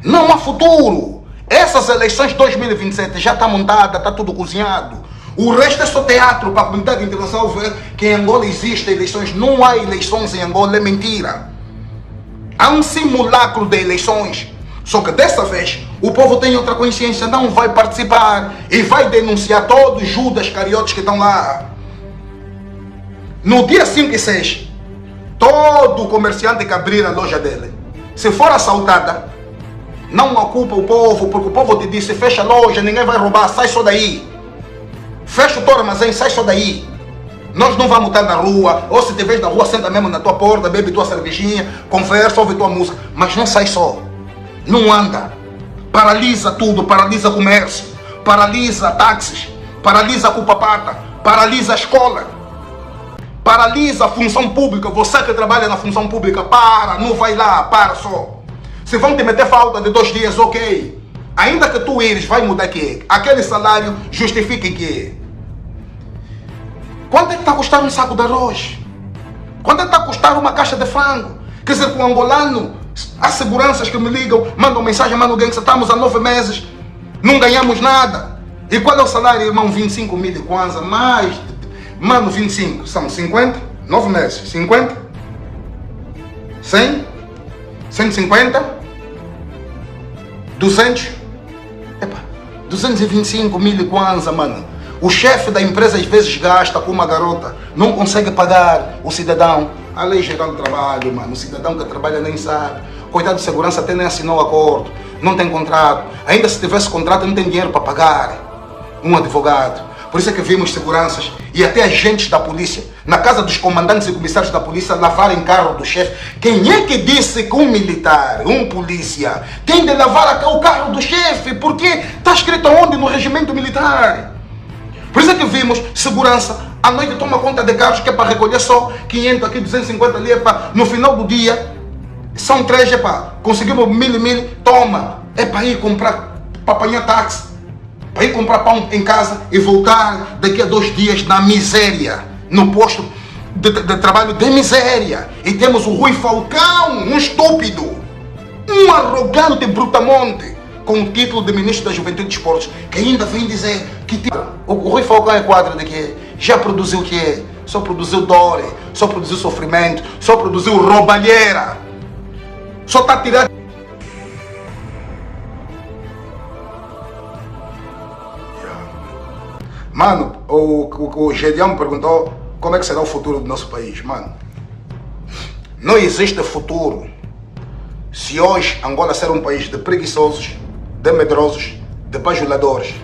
S1: Não há futuro. Essas eleições de 2027 já está montada, está tudo cozinhado. O resto é só teatro para a comunidade internacional ver que em Angola existem eleições. Não há eleições em Angola, é mentira. Há um simulacro de eleições. Só que dessa vez o povo tem outra consciência, não vai participar e vai denunciar todos os Judas cariotes que estão lá. No dia 5 e 6, todo comerciante que abrir a loja dele, se for assaltada, não ocupa o povo, porque o povo te disse, fecha a loja, ninguém vai roubar, sai só daí. Fecha o teu armazém, sai só daí. Nós não vamos estar na rua, ou se te vês na rua, senta mesmo na tua porta, bebe tua cervejinha, conversa, ouve tua música, mas não sai só. Não anda. paralisa tudo, paralisa comércio, paralisa táxis, paralisa a Cupapata, paralisa a escola, paralisa a função pública. Você que trabalha na função pública, não vai lá, para só. Se vão te meter falta de 2 dias, ok. Ainda que tu ires, vai mudar que aquele salário justifique que. Quanto é que está a custar um saco de arroz? Quanto é que está a custar uma caixa de frango? Quer dizer, com o angolano, há seguranças que me ligam, mandam mensagem, mano, gangsta, estamos há 9 meses, não ganhamos nada. E qual é o salário, irmão? 25 mil de Kwanza, mais, mano, 25, são 50, 9 meses, 50, 100, 150, 200, 225 mil de Kwanza, mano. O chefe da empresa às vezes gasta com uma garota, não consegue pagar o cidadão. A lei geral do trabalho, mano, o cidadão que trabalha nem sabe. Coitado de segurança até nem assinou acordo, não tem contrato. Ainda se tivesse contrato não tem dinheiro para pagar um advogado. Por isso é que vimos seguranças e até agentes da polícia, na casa dos comandantes e comissários da polícia, lavarem carro do chefe. Quem é que disse que um militar, um polícia, tem de lavar o carro do chefe? Porque está escrito onde? No regimento militar. Por isso é que vimos segurança, à noite toma conta de carros que é para recolher só 500 aqui, 250 ali, no final do dia, são 3, conseguimos 1000, toma, é para ir comprar, para apanhar táxi, para ir comprar pão em casa e voltar daqui a 2 dias na miséria, no posto de trabalho de miséria. E temos o Rui Falcão, um estúpido, um arrogante brutamonte, com o título de Ministro da Juventude e Desportos, que ainda vem dizer que o Rui Falcão é quadro de quê? Já produziu o quê? Só produziu dor, só produziu sofrimento, só produziu roubalheira, só está tirando. Mano, o Gedeão me perguntou como é que será o futuro do nosso país. Mano, não existe futuro se hoje Angola ser um país de preguiçosos, de medrosos, de bajuladores.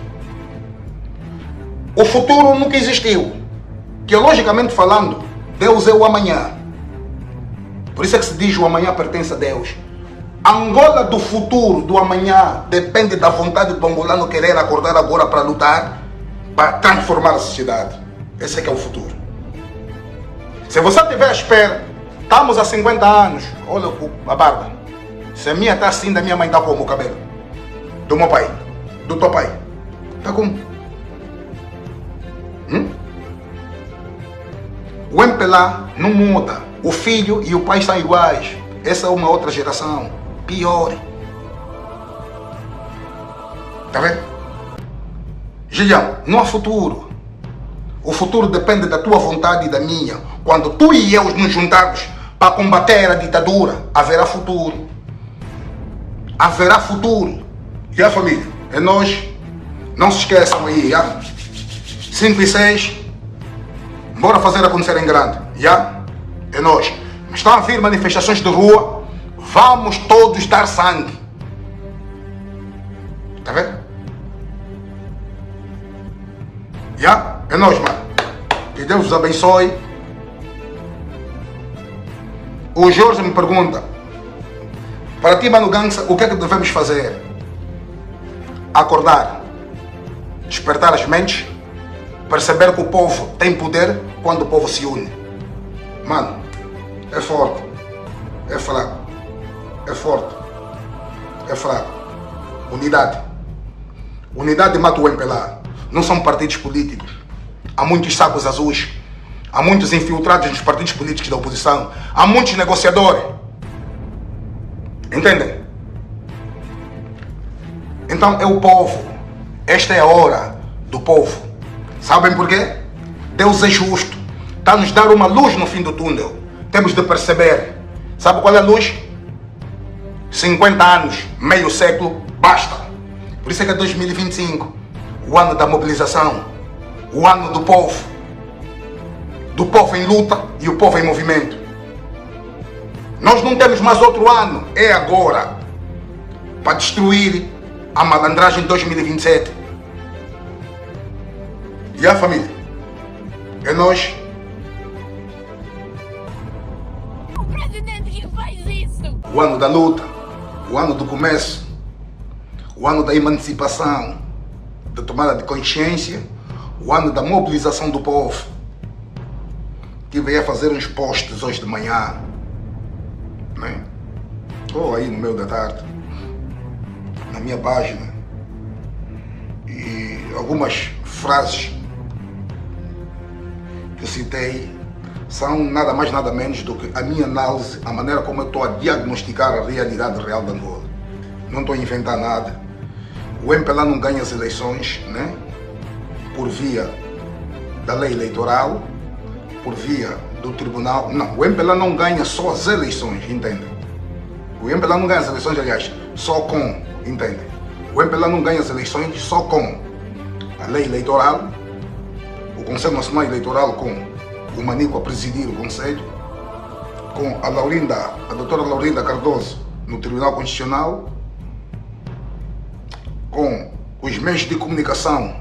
S1: O futuro nunca existiu. Teologicamente falando, Deus é o amanhã. Por isso é que se diz o amanhã pertence a Deus. A Angola do futuro, do amanhã, depende da vontade do angolano querer acordar agora para lutar, para transformar a sociedade. Esse é que é o futuro. Se você estiver à espera, estamos há 50 anos, olha a barba. Se a minha está assim, da minha mãe está como o cabelo? Do meu pai, do teu pai, está como? O MPLA não muda, o filho e o pai são iguais. Essa é uma outra geração, pior. Está vendo? Gilhão, não há futuro. O futuro depende da tua vontade e da minha. Quando tu e eu nos juntarmos para combater a ditadura, haverá futuro. Haverá futuro. E a família? É nós. Não se esqueçam aí, já? 5 e 6. Bora fazer acontecer em grande, já? É nós. Mas estão a vir manifestações de rua. Vamos todos dar sangue. Tá vendo? Já? É nós, mano. Que Deus os abençoe. O Jorge me pergunta: para ti, mano Gangsta, o que é que devemos fazer? Acordar, despertar as mentes, perceber que o povo tem poder quando o povo se une. Mano, é forte, é fraco, é forte, é fraco. Unidade. Unidade mata o MPLA. Não são partidos políticos. Há muitos sacos azuis, há muitos infiltrados nos partidos políticos da oposição, há muitos negociadores. Entendem? Então é o povo. Esta é a hora do povo. Sabem porquê? Deus é justo. Está a nos dar uma luz no fim do túnel. Temos de perceber. Sabe qual é a luz? 50 anos, meio século, basta. Por isso é que é 2025, o ano da mobilização, o ano do povo em luta e o povo em movimento. Nós não temos mais outro ano, é agora, para destruir a malandragem de 2027. E a família? É nós.
S2: O presidente que faz isso.
S1: O ano da luta, o ano do começo, o ano da emancipação, da tomada de consciência, o ano da mobilização do povo. Estive a fazer uns posts hoje de manhã, né? Ou aí no meio da tarde, na minha página, e algumas frases que eu citei são nada mais nada menos do que a minha análise, a maneira como eu estou a diagnosticar a realidade real de Angola. Não estou a inventar nada. O MPLA não ganha as eleições, né, por via da lei eleitoral, por via do tribunal. Não, o MPLA não ganha só as eleições, entende? O MPLA não ganha as eleições, aliás, só com, entende? O MPLA não ganha as eleições só com a lei eleitoral, o Conselho Nacional Eleitoral com o Manico a presidir o Conselho, com a doutora Laurinda Cardoso no Tribunal Constitucional, com os meios de comunicação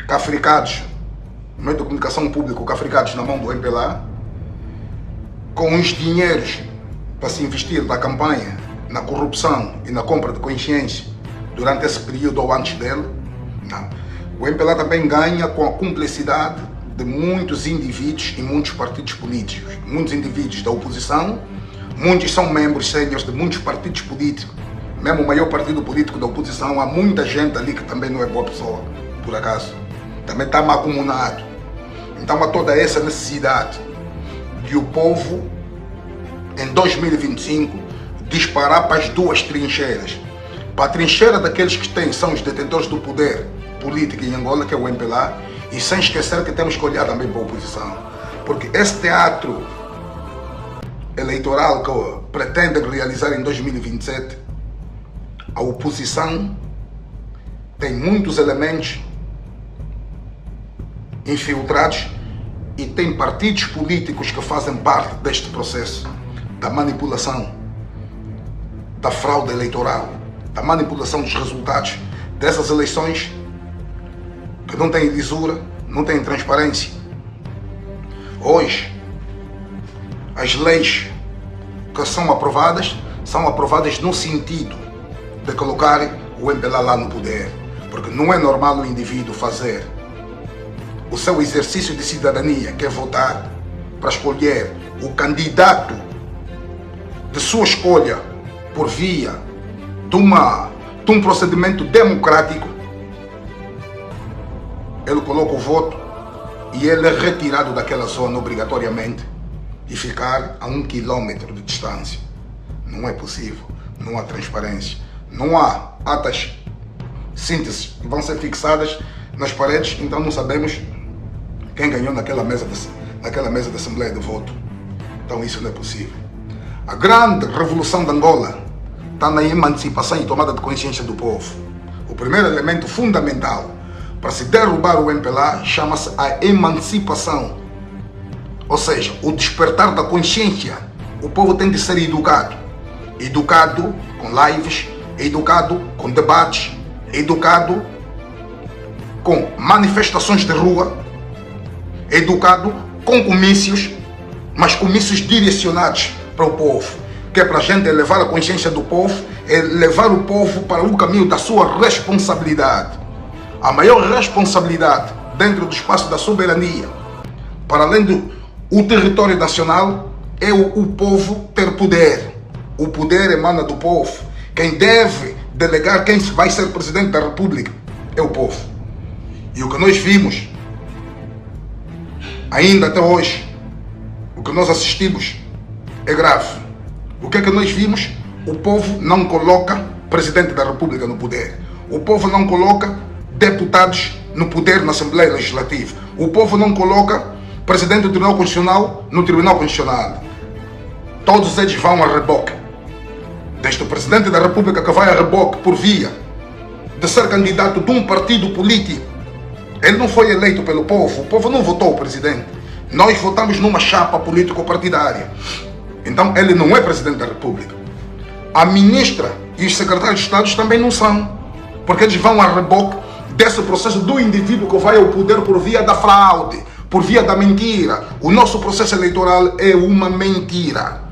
S1: cafricados, meios de comunicação público cafricados na mão do MPLA, com os dinheiros para se investir na campanha, na corrupção e na compra de consciência durante esse período ou antes dele. Não. O MPLA também ganha com a cumplicidade de muitos indivíduos e muitos partidos políticos, muitos indivíduos da oposição, muitos são membros séniores de muitos partidos políticos, mesmo o maior partido político da oposição, há muita gente ali que também não é boa pessoa, por acaso, também está mancomunado. Então há toda essa necessidade de o povo, em 2025, disparar para as duas trincheiras. Para a trincheira daqueles que são os detentores do poder político em Angola, que é o MPLA, e sem esquecer que temos que olhar também para a oposição. Porque esse teatro eleitoral que pretendem realizar em 2027, a oposição tem muitos elementos infiltrados e tem partidos políticos que fazem parte deste processo da manipulação, da fraude eleitoral, da manipulação dos resultados dessas eleições que não têm lisura, não têm transparência. Hoje, as leis que são aprovadas no sentido de colocarem o MPLA lá no poder, porque não é normal o indivíduo fazer o seu exercício de cidadania, que é votar, para escolher o candidato de sua escolha por via de um procedimento democrático. Ele coloca o voto e ele é retirado daquela zona obrigatoriamente e ficar a 1 quilômetro de distância. Não é possível, não há transparência, não há atas sínteses que vão ser fixadas nas paredes, então não sabemos quem ganhou naquela mesa de assembleia de voto. Então isso não é possível. A grande revolução de Angola está na emancipação e tomada de consciência do povo. O primeiro elemento fundamental para se derrubar o MPLA chama-se a emancipação. Ou seja, o despertar da consciência. O povo tem de ser educado. Educado com lives, educado com debates, educado com manifestações de rua, educado com comícios, mas comícios direcionados para o povo, que é para a gente levar a consciência do povo, é levar o povo para o caminho da sua responsabilidade. A maior responsabilidade dentro do espaço da soberania, para além do território nacional, é o povo ter poder. O poder emana do povo. Quem deve delegar quem vai ser presidente da República é o povo. E o que nós vimos, ainda até hoje, o que nós assistimos é grave. O que é que nós vimos? O povo não coloca presidente da República no poder. O povo não coloca deputados no poder na Assembleia Legislativa. O povo não coloca presidente do Tribunal Constitucional no Tribunal Constitucional. Todos eles vão a reboque. Desde o presidente da República, que vai a reboque por via de ser candidato de um partido político. Ele não foi eleito pelo povo. O povo não votou o presidente. Nós votamos numa chapa político-partidária. Então ele não é presidente da República. A ministra e os secretários de Estado também não são, porque eles vão a reboque desse processo do indivíduo que vai ao poder por via da fraude, por via da mentira. O nosso processo eleitoral é uma mentira.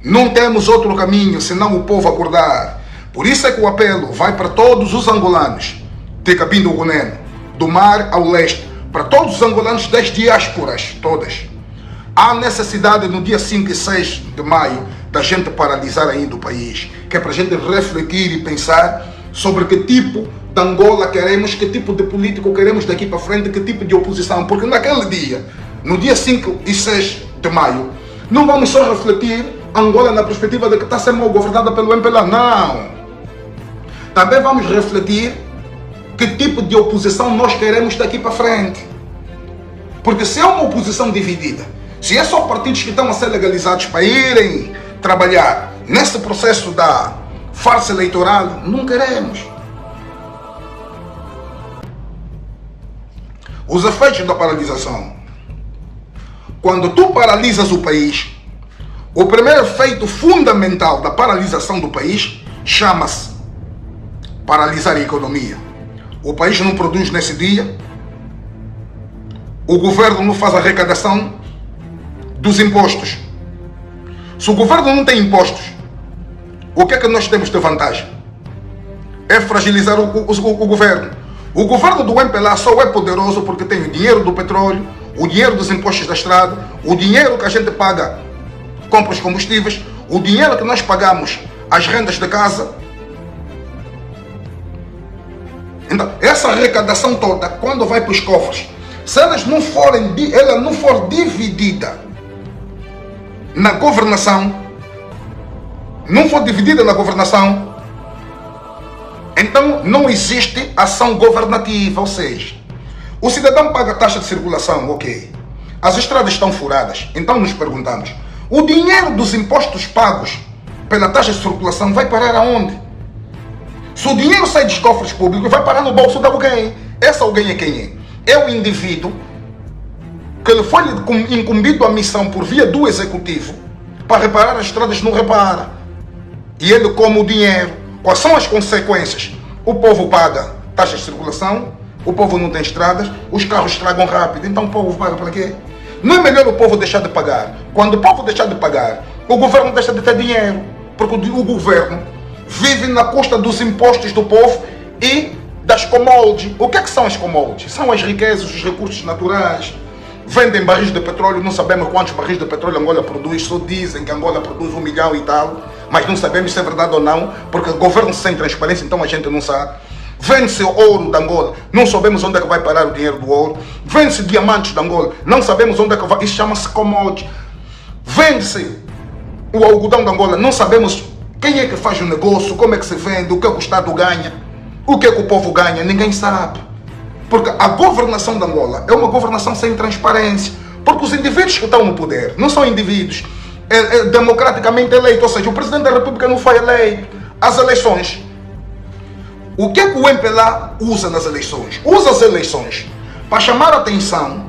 S1: Não temos outro caminho senão o povo acordar. Por isso é que o apelo vai para todos os angolanos de Cabinda Guneno, do mar ao leste, para todos os angolanos das diásporas todas. Há necessidade no dia 5 e 6 de maio da gente paralisar ainda o país, que é para a gente refletir e pensar sobre que tipo de Angola queremos, que tipo de político queremos daqui para frente, que tipo de oposição, porque naquele dia, no dia 5 e 6 de maio, não vamos só refletir Angola na perspectiva de que está sendo mal governada pelo MPLA, não. Também vamos refletir que tipo de oposição nós queremos daqui para frente. Porque se é uma oposição dividida, se é só partidos que estão a ser legalizados para irem trabalhar nesse processo da farsa eleitoral, não queremos. Os efeitos da paralisação. Quando tu paralisas o país, o primeiro efeito fundamental da paralisação do país chama-se paralisar a economia. O país não produz nesse dia, o governo não faz arrecadação dos impostos. Se o governo não tem impostos, o que é que nós temos de vantagem? É fragilizar o governo. O governo do MPLA só é poderoso porque tem o dinheiro do petróleo, o dinheiro dos impostos da estrada, o dinheiro que a gente paga, compra os combustíveis, o dinheiro que nós pagamos as rendas de casa. Então, essa arrecadação toda, quando vai para os cofres, se ela não for dividida na governação, então não existe ação governativa, ou seja, o cidadão paga taxa de circulação, ok. As estradas estão furadas, então nos perguntamos, o dinheiro dos impostos pagos pela taxa de circulação vai parar aonde? Se o dinheiro sai dos cofres públicos, vai parar no bolso de alguém. Esse alguém é quem é? É o indivíduo que lhe foi incumbido a missão por via do executivo para reparar as estradas, não repara. E ele come o dinheiro. Quais são as consequências? O povo paga taxa de circulação, o povo não tem estradas, os carros estragam rápido, então o povo paga para quê? Não é melhor o povo deixar de pagar? Quando o povo deixar de pagar, o governo deixa de ter dinheiro, porque o governo vive na custa dos impostos do povo e das commodities. O que é que são as commodities? São as riquezas, os recursos naturais. Vendem barris de petróleo, não sabemos quantos barris de petróleo Angola produz, só dizem que Angola produz 1 milhão e tal, mas não sabemos se é verdade ou não, porque o governo sem transparência, então a gente não sabe. Vende-se ouro de Angola, não sabemos onde é que vai parar o dinheiro do ouro. Vende-se diamantes de Angola, não sabemos onde é que vai, isso chama-se commodity. Vende-se o algodão de Angola, não sabemos quem é que faz o negócio, como é que se vende, o que é que o Estado ganha, o que é que o povo ganha, ninguém sabe. Porque a governação de Angola é uma governação sem transparência. Porque os indivíduos que estão no poder não são indivíduos democraticamente eleitos. Ou seja, o Presidente da República não foi eleito. As eleições. O que é que o MPLA usa nas eleições? Usa as eleições para chamar a atenção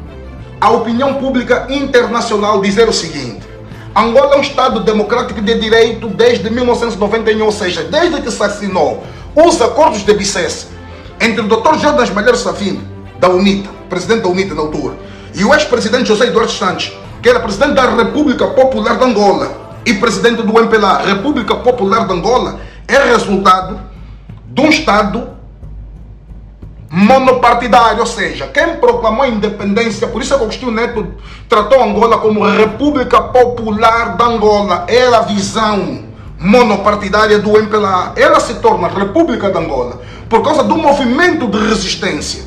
S1: à opinião pública internacional, dizer o seguinte: Angola é um Estado democrático de direito desde 1991, ou seja, desde que se assinou os acordos de Bicesse entre o Dr. Jonas Malheiro Savino, da UNITA, presidente da UNITA na altura, e o ex-presidente José Eduardo Santos, que era presidente da República Popular de Angola e presidente do MPLA. República Popular de Angola é resultado de um Estado monopartidário, ou seja, quem proclamou a independência, por isso é que Agostinho Neto tratou Angola como República Popular de Angola, era a visão monopartidária do MPLA. Ela se torna República de Angola por causa do movimento de resistência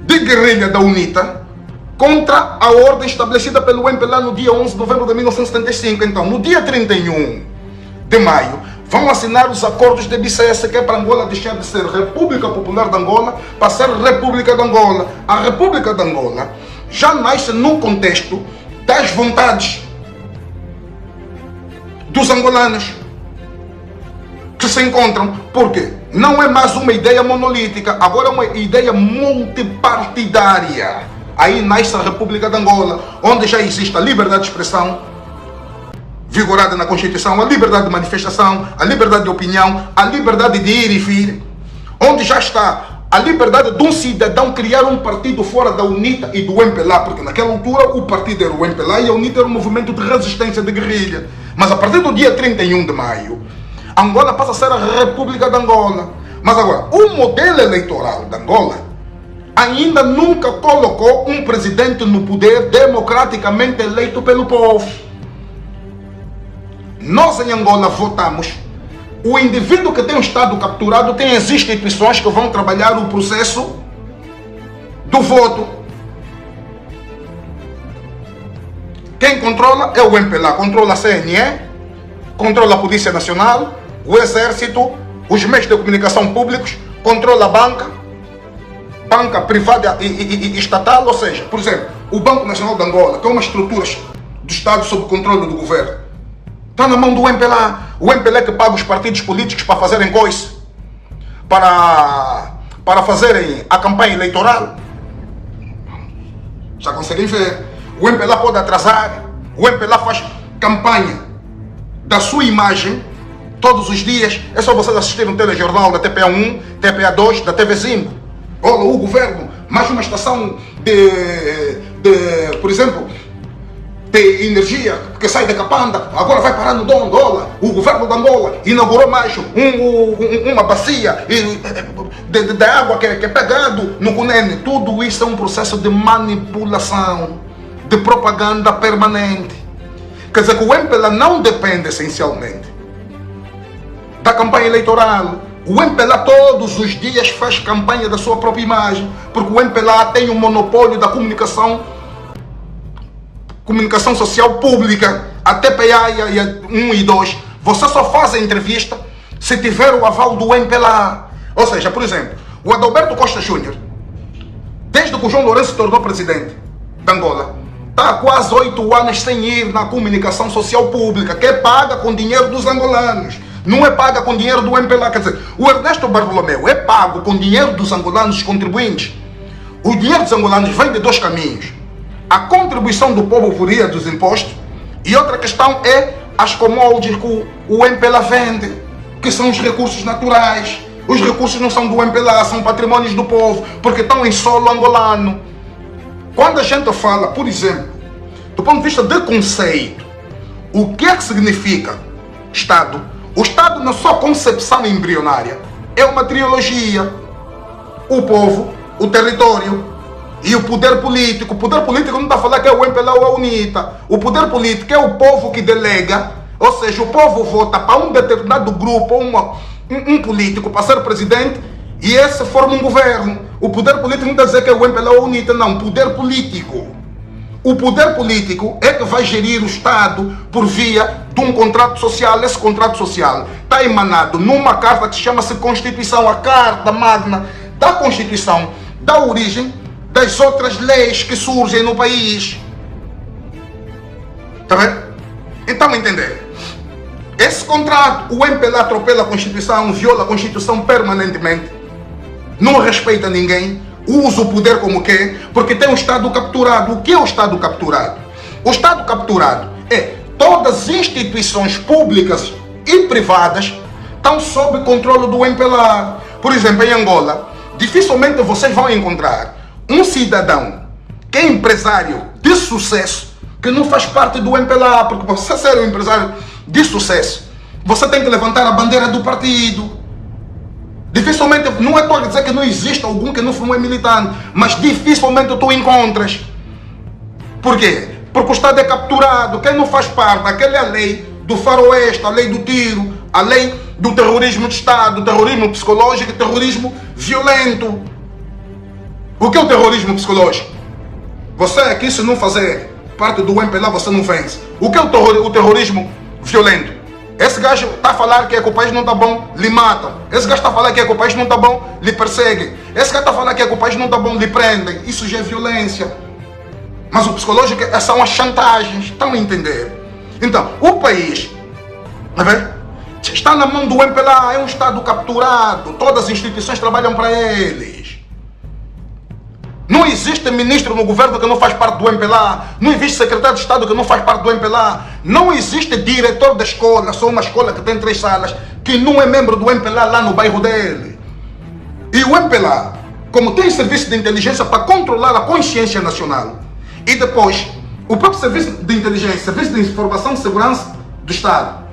S1: de guerrilha da UNITA contra a ordem estabelecida pelo MPLA no dia 11 de novembro de 1975. Então, no dia 31 de maio, vão assinar os acordos de Bicesse, que é para Angola deixar de ser República Popular de Angola para ser República de Angola. A República de Angola já nasce no contexto das vontades dos angolanos que se encontram. Por quê? Não é mais uma ideia monolítica, agora é uma ideia multipartidária. Aí nasce a República de Angola, onde já existe a liberdade de expressão, vigorada na Constituição, a liberdade de manifestação, a liberdade de opinião, a liberdade de ir e vir, onde já está a liberdade de um cidadão criar um partido fora da UNITA e do MPLA, porque naquela altura o partido era o MPLA e a UNITA era um movimento de resistência de guerrilha. Mas a partir do dia 31 de maio, Angola passa a ser a República de Angola. Mas agora, o modelo eleitoral de Angola ainda nunca colocou um presidente no poder democraticamente eleito pelo povo. Nós em Angola votamos. O indivíduo que tem um Estado capturado tem as instituições que vão trabalhar o processo do voto. Quem controla é o MPLA, controla a CNE, controla a Polícia Nacional, o Exército, os meios de comunicação públicos, controla a banca privada e estatal, ou seja, por exemplo, o Banco Nacional de Angola, que é uma estrutura do Estado sob controle do governo, está na mão do MPLA. O MPLA que paga os partidos políticos para fazerem coisa, para fazerem a campanha eleitoral. Já conseguem ver. O MPLA pode atrasar, o MPLA faz campanha da sua imagem todos os dias. É só vocês assistirem um telejornal da TPA1, TPA2, da TV5. Olha, o governo, mais uma estação por exemplo, de energia que sai da Capanda, agora vai parar no Dondo. Olha, o governo de Angola inaugurou mais uma bacia de água que é pegado no Cunene. Tudo isso é um processo de manipulação, de propaganda permanente. Quer dizer que o MPLA não depende essencialmente da campanha eleitoral. O MPLA todos os dias faz campanha da sua própria imagem, porque o MPLA tem um monopólio da comunicação social pública. A TPA e a 1 e 2, você só faz a entrevista se tiver o aval do MPLA. Ou seja, por exemplo, o Adalberto Costa Júnior, desde que o João Lourenço se tornou presidente de Angola, está há quase 8 anos sem ir na comunicação social pública, que é paga com dinheiro dos angolanos, não é paga com dinheiro do MPLA. Quer dizer, o Ernesto Bartolomeu é pago com dinheiro dos angolanos contribuintes. O dinheiro dos angolanos vem de dois caminhos: a contribuição do povo por via dos impostos, e outra questão é as commodities que o MPLA vende, que são os recursos naturais. Os recursos não são do MPLA, são patrimônios do povo, porque estão em solo angolano. Quando a gente fala, por exemplo, do ponto de vista de conceito, o que é que significa Estado? O Estado, na sua concepção embrionária, é uma trilogia: o povo, o território e o poder político. O poder político não está a falar que é o MPLA ou a UNITA. O poder político é o povo que delega, ou seja, o povo vota para um determinado grupo, um político para ser presidente, e esse forma um governo. O poder político não está a dizer que é o MPLA ou a UNITA, não. Poder político. O poder político é que vai gerir o Estado por via de um contrato social. Esse contrato social está emanado numa carta que chama-se Constituição. A Carta Magna da Constituição dá origem das outras leis que surgem no país. Está vendo? Então, entender. Esse contrato, o MPLA atropela a Constituição, viola a Constituição permanentemente, não respeita ninguém, usa o poder como quer, porque tem um Estado capturado. O que é o Estado capturado? O Estado capturado é todas as instituições públicas e privadas estão sob controle do MPLA. Por exemplo, em Angola, dificilmente vocês vão encontrar um cidadão que é empresário de sucesso que não faz parte do MPLA, porque você ser um empresário de sucesso, você tem que levantar a bandeira do partido. Dificilmente, não é para dizer que não existe algum que não é militante, mas dificilmente tu encontras. Por quê? Porque o Estado é capturado. Quem não faz parte, aquela é a lei do faroeste, a lei do tiro, a lei do terrorismo de Estado, terrorismo psicológico e terrorismo violento. O que é o terrorismo psicológico? Você aqui, se não fazer parte do MPLA, você não vence. O que é o terrorismo violento? Esse gajo está a falar que o país não está bom, lhe matam. Esse gajo está a falar que o país não está bom, lhe perseguem. Esse gajo está a falar que o país não está bom, lhe prendem. Isso já é violência. Mas o psicológico são as chantagens. Estão a entender? Então, o país, está na mão do MPLA, é um Estado capturado. Todas as instituições trabalham para eles. Não existe ministro no governo que não faz parte do MPLA. Não existe secretário de Estado que não faz parte do MPLA. Não existe diretor da escola, só uma escola que tem 3 salas, que não é membro do MPLA lá no bairro dele. E o MPLA, como tem serviço de inteligência para controlar a consciência nacional, e depois o próprio serviço de inteligência, serviço de informação e segurança do Estado,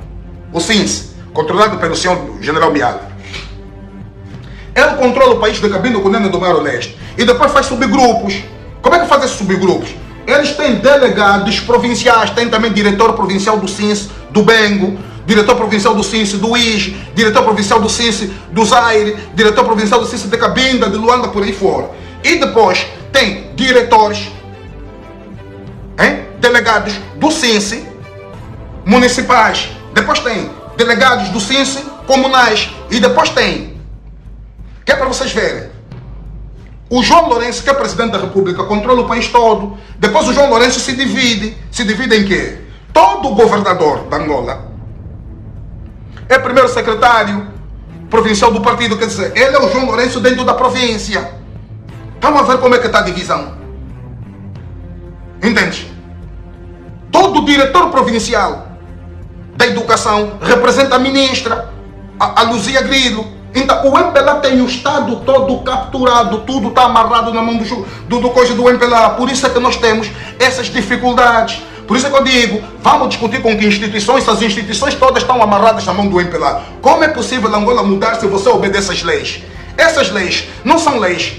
S1: o SINS, controlado pelo senhor general Miala. Ele controla o país de Cabinda com o do Mar Leste. E depois faz subgrupos. Como é que faz esses subgrupos? Eles têm delegados provinciais, tem também diretor provincial do SINS, do Bengo, diretor provincial do SINS, do IJ, diretor provincial do SINS, do Zaire, diretor provincial do SINS de Cabinda, de Luanda, por aí fora. E depois tem diretores, delegados do SINS, municipais. Depois tem delegados do SINS, comunais. E depois tem, que é para vocês verem, o João Lourenço, que é presidente da República, controla o país todo. Depois o João Lourenço se divide. Se divide em quê? Todo governador da Angola é primeiro secretário provincial do partido. Quer dizer, ele é o João Lourenço dentro da província. Vamos ver como é que está a divisão. Entende? Todo diretor provincial da educação representa a ministra, a Luzia Grilo. Então o MPLA tem o Estado todo capturado, tudo está amarrado na mão do coisa do MPLA. Por isso é que nós temos essas dificuldades. Por isso é que eu digo, vamos discutir com que instituições, as instituições todas estão amarradas na mão do MPLA. Como é possível Angola mudar se você obedece às leis? Essas leis não são leis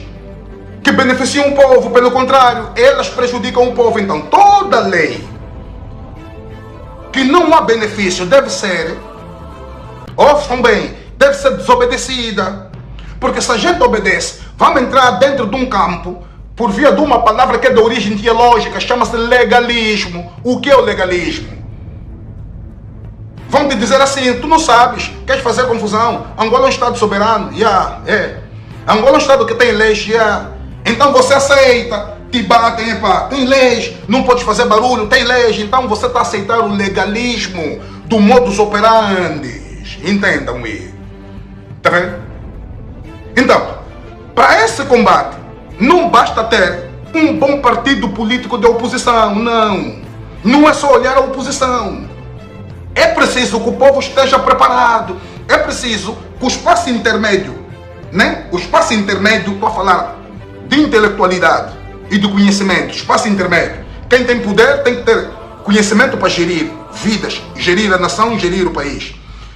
S1: que beneficiam o povo, pelo contrário, elas prejudicam o povo. Então toda lei que não há benefício deve ser, ouçam bem, deve ser desobedecida. Porque se a gente obedece, vamos entrar dentro de um campo por via de uma palavra que é de origem teológica, chama-se legalismo. O que é o legalismo? Vão te dizer assim, tu não sabes, queres fazer confusão? Angola é um Estado soberano, Angola é um Estado que tem leis, Então você aceita, te batem, tem leis, não podes fazer barulho, tem leis, então você está a aceitar o legalismo do modus operandi. Entendam-me. Está vendo? Então, para esse combate, não basta ter um bom partido político de oposição, não. Não é só olhar a oposição. É preciso que o povo esteja preparado. É preciso que o espaço intermédio, O espaço intermédio, estou a falar de intelectualidade e de conhecimento, espaço intermédio. Quem tem poder tem que ter conhecimento para gerir vidas, gerir a nação e gerir o país.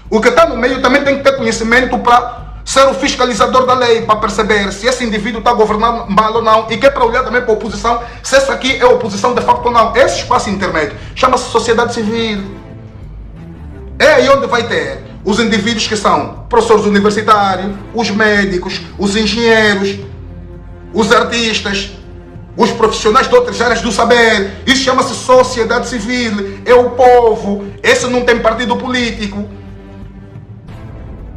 S1: O que está no meio também tem que ter conhecimento para ser o fiscalizador da lei, para perceber se esse indivíduo está governando mal ou não, e que é para olhar também para a oposição, se essa aqui é oposição de facto ou não. Esse espaço intermédio chama-se sociedade civil. É aí onde vai ter os indivíduos que são professores universitários, os médicos, os engenheiros, os artistas, os profissionais de outras áreas do saber. Isso chama-se sociedade civil. É o povo. Esse não tem partido político.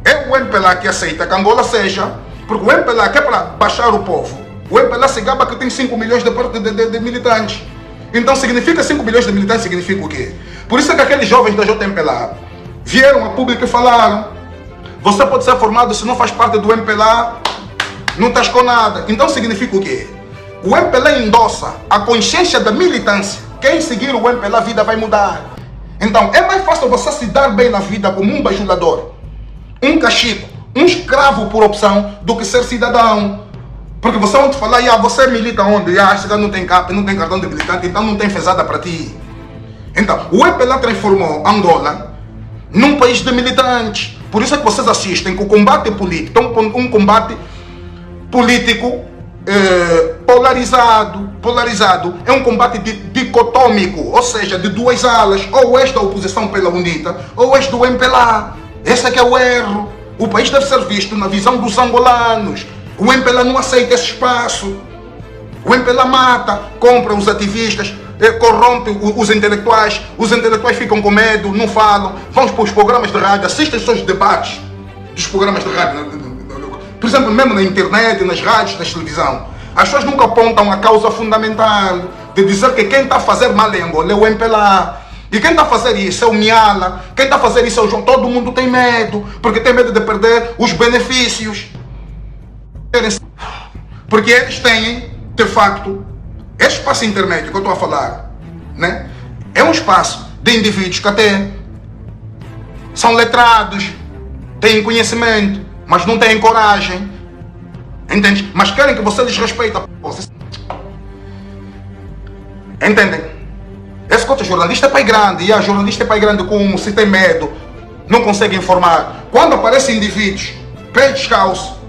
S1: É o MPLA que aceita que Angola seja, porque o MPLA quer para baixar o povo. O MPLA se gaba que tem 5 milhões de militantes. Então significa 5 milhões de militantes, significa o quê? Por isso é que aqueles jovens da JMPLA vieram a público e falaram: você pode ser formado, se não faz parte do MPLA, não estás com nada. Então significa o quê? O MPLA endossa a consciência da militância. Quem seguir o MPLA, a vida vai mudar. Então é mais fácil você se dar bem na vida como um bajulador, um cachico, um escravo por opção, do que ser cidadão. Porque você onde falar, você milita onde? Esse não tem CAP, não tem cartão de militante, então não tem fezada para ti. Então, o MPLA transformou Angola num país de militantes. Por isso é que vocês assistem que o combate político, um combate político polarizado, é um combate dicotômico, ou seja, de duas alas, ou és da oposição pela UNITA, ou és do MPLA. Esse é que é o erro. O país deve ser visto na visão dos angolanos. O MPLA não aceita esse espaço. O MPLA mata, compra os ativistas, corrompe os intelectuais ficam com medo, não falam, vão para os programas de rádio, assistem só os debates dos programas de rádio. Por exemplo, mesmo na internet, nas rádios, na televisão, as pessoas nunca apontam a causa fundamental de dizer que quem está a fazer mal em Angola é o MPLA. E quem está a fazer isso é o Miala, quem está a fazer isso é o João. Todo mundo tem medo, porque tem medo de perder os benefícios. Porque eles têm, de facto, esse espaço intermédio que eu estou a falar, é um espaço de indivíduos que até são letrados, têm conhecimento, mas não têm coragem, entende? Mas querem que você lhes respeite. Entendem? Esse conto jornalista é pai grande, e a jornalista é pai grande como se tem medo. não consegue informar. Quando aparecem indivíduos, pé descalço,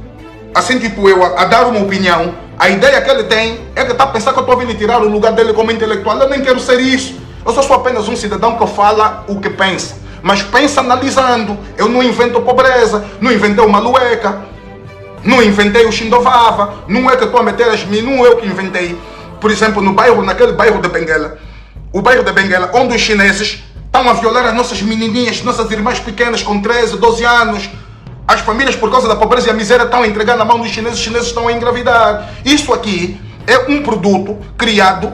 S1: assim tipo eu, a dar uma opinião, a ideia que ele tem é que está a pensar que eu estou vindo tirar o lugar dele como intelectual. Eu nem quero ser isso. Eu sou apenas um cidadão que fala o que pensa, mas pensa analisando. Eu não invento pobreza, não inventei uma lueca, não inventei o Xindovava, não é que estou a meter as minhas, não é eu que inventei. Por exemplo, no bairro, naquele bairro de Benguela, o bairro de Benguela, onde os chineses estão a violar as nossas menininhas, nossas irmãs pequenas com 13, 12 anos. As famílias, por causa da pobreza e a miséria, estão a entregar na mão dos chineses, os chineses estão a engravidar. Isso aqui é um produto criado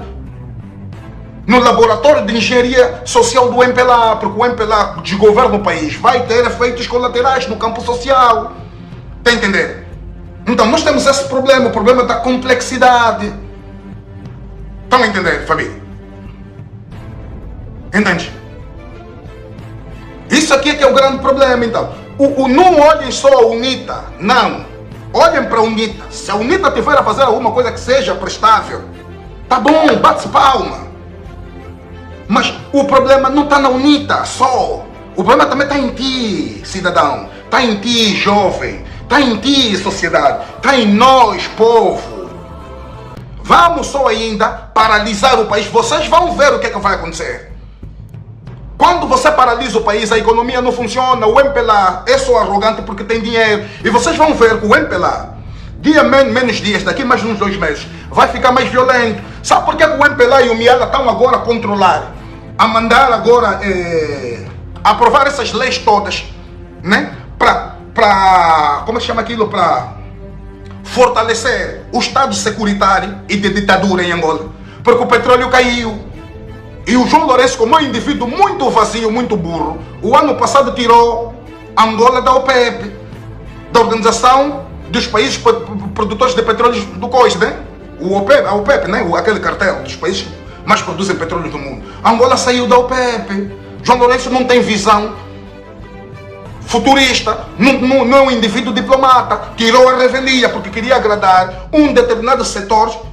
S1: no laboratório de engenharia social do MPLA, porque o MPLA desgoverna o país, vai ter efeitos colaterais no campo social. Está a entender? Então nós temos esse problema, o problema da complexidade. Estão a entender, família? Entende? Isso aqui é que é o grande problema, então. Não olhem só a UNITA, não. Olhem para a UNITA. Se a UNITA tiver a fazer alguma coisa que seja prestável, tá bom, bate-se palma. Mas o problema não está na UNITA só. O problema também está em ti, cidadão. Está em ti, jovem. Está em ti, sociedade. Está em nós, povo. Vamos só ainda paralisar o país. Vocês vão ver o que é que vai acontecer. Quando você paralisa o país, a economia não funciona. O MPLA é só arrogante porque tem dinheiro. E vocês vão ver que o MPLA, menos dias, daqui mais uns 2 meses, vai ficar mais violento. Sabe por que o MPLA e o Miala estão agora a controlar? A mandar agora aprovar essas leis todas, né? Como se chama aquilo? Para fortalecer o Estado securitário e de ditadura em Angola. Porque o petróleo caiu. E o João Lourenço, como é um indivíduo muito vazio, muito burro, o ano passado tirou Angola da OPEP, da Organização dos Países Produtores de Petróleo do COIS, né? A OPEP, né? Aquele cartel dos países que mais produzem petróleo do mundo. Angola saiu da OPEP. João Lourenço não tem visão futurista, não é um indivíduo diplomata, tirou a revelia porque queria agradar um determinado setor,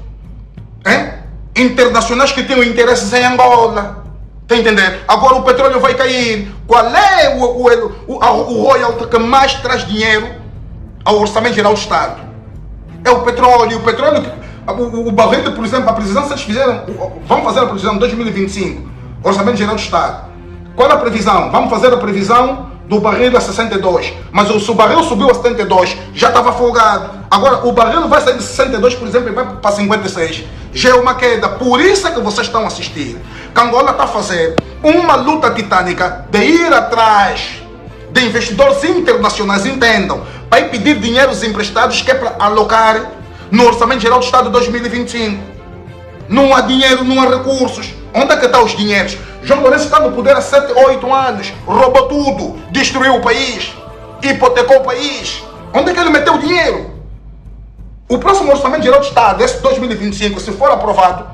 S1: internacionais que tinham interesses em Angola. Está a entender? Agora o petróleo vai cair. Qual é o royalty que mais traz dinheiro ao Orçamento Geral do Estado? É o petróleo. O petróleo, o barril, por exemplo, a previsão, se eles fizeram, vamos fazer a previsão de 2025, Orçamento Geral do Estado. Qual é a previsão? Vamos fazer a previsão do barril a 62. Mas se o barril subiu a 72, já estava folgado. Agora o barril vai sair de 62, por exemplo, e vai para 56. Já é uma queda. Por isso é que vocês estão a assistir. Que Angola está a fazer uma luta titânica de ir atrás de investidores internacionais, entendam, para ir pedir dinheiros emprestados que é para alocar no Orçamento Geral do Estado de 2025. Não há dinheiro, não há recursos. Onde é que estão os dinheiros? João Lourenço está no poder há 7, 8 anos. Roubou tudo. Destruiu o país. Hipotecou o país. Onde é que ele meteu o dinheiro? O próximo Orçamento Geral do Estado, esse 2025, se for aprovado,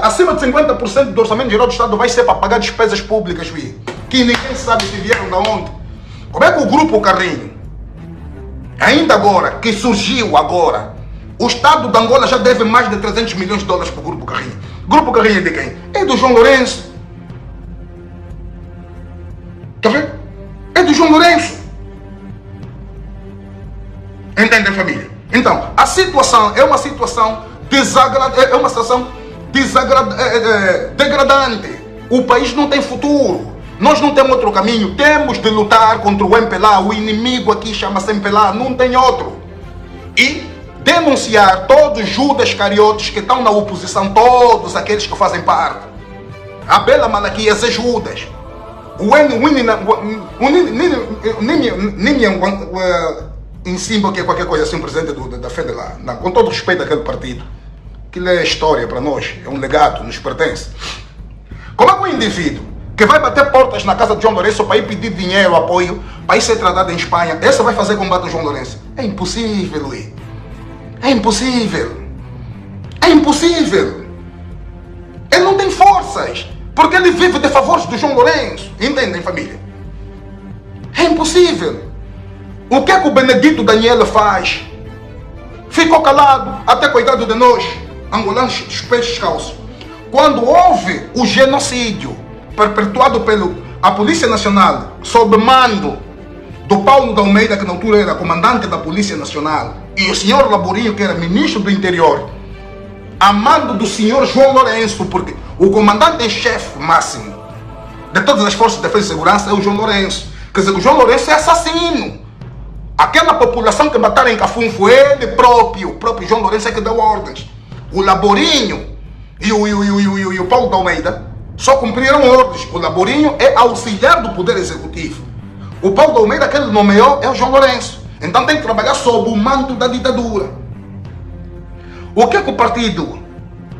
S1: acima de 50% do Orçamento Geral do Estado vai ser para pagar despesas públicas, filho, que ninguém sabe se vieram de onde. Como é que o Grupo Carrinho, ainda agora, que surgiu agora, o Estado de Angola já deve mais de 300 milhões de dólares para o Grupo Carrinho. Grupo Carrinho é de quem? É do João Lourenço. Está vendo? É do João Lourenço. Entendem, família? Então, a situação é uma situação degradante. O país não tem futuro. Nós não temos outro caminho. Temos de lutar contra o MPLA. O inimigo aqui chama-se MPLA. Não tem outro. E denunciar todos os Judas cariotes que estão na oposição, todos aqueles que fazem parte. A Bela Malaquias é Judas. Em cima, que é qualquer coisa assim, o presidente da FED lá, com todo respeito àquele partido, aquilo é história para nós, é um legado, nos pertence. Como é que um indivíduo que vai bater portas na casa de João Lourenço para ir pedir dinheiro, apoio, para ir ser tratado em Espanha, essa vai fazer combate ao João Lourenço? É impossível, Luís. É impossível. É impossível. Ele não tem forças, porque ele vive de favores do João Lourenço. Entendem, família? É impossível. O que é que o Benedito Daniel faz? Ficou calado, até coitado de nós, angolanos dos pés descalços. Quando houve o genocídio perpetuado a Polícia Nacional, sob mando do Paulo de Almeida, que na altura era comandante da Polícia Nacional, e o senhor Laborinho, que era ministro do Interior, a mando do senhor João Lourenço, porque o comandante em chefe máximo de todas as forças de defesa e segurança é o João Lourenço. Quer dizer que o João Lourenço é assassino. Aquela população que mataram em Cafum foi ele próprio. O próprio João Lourenço é que deu ordens. O Laborinho e o Paulo de Almeida só cumpriram ordens. O Laborinho é auxiliar do Poder Executivo. O Paulo de Almeida, que ele nomeou, é o João Lourenço. Então tem que trabalhar sob o manto da ditadura. O que é que o partido,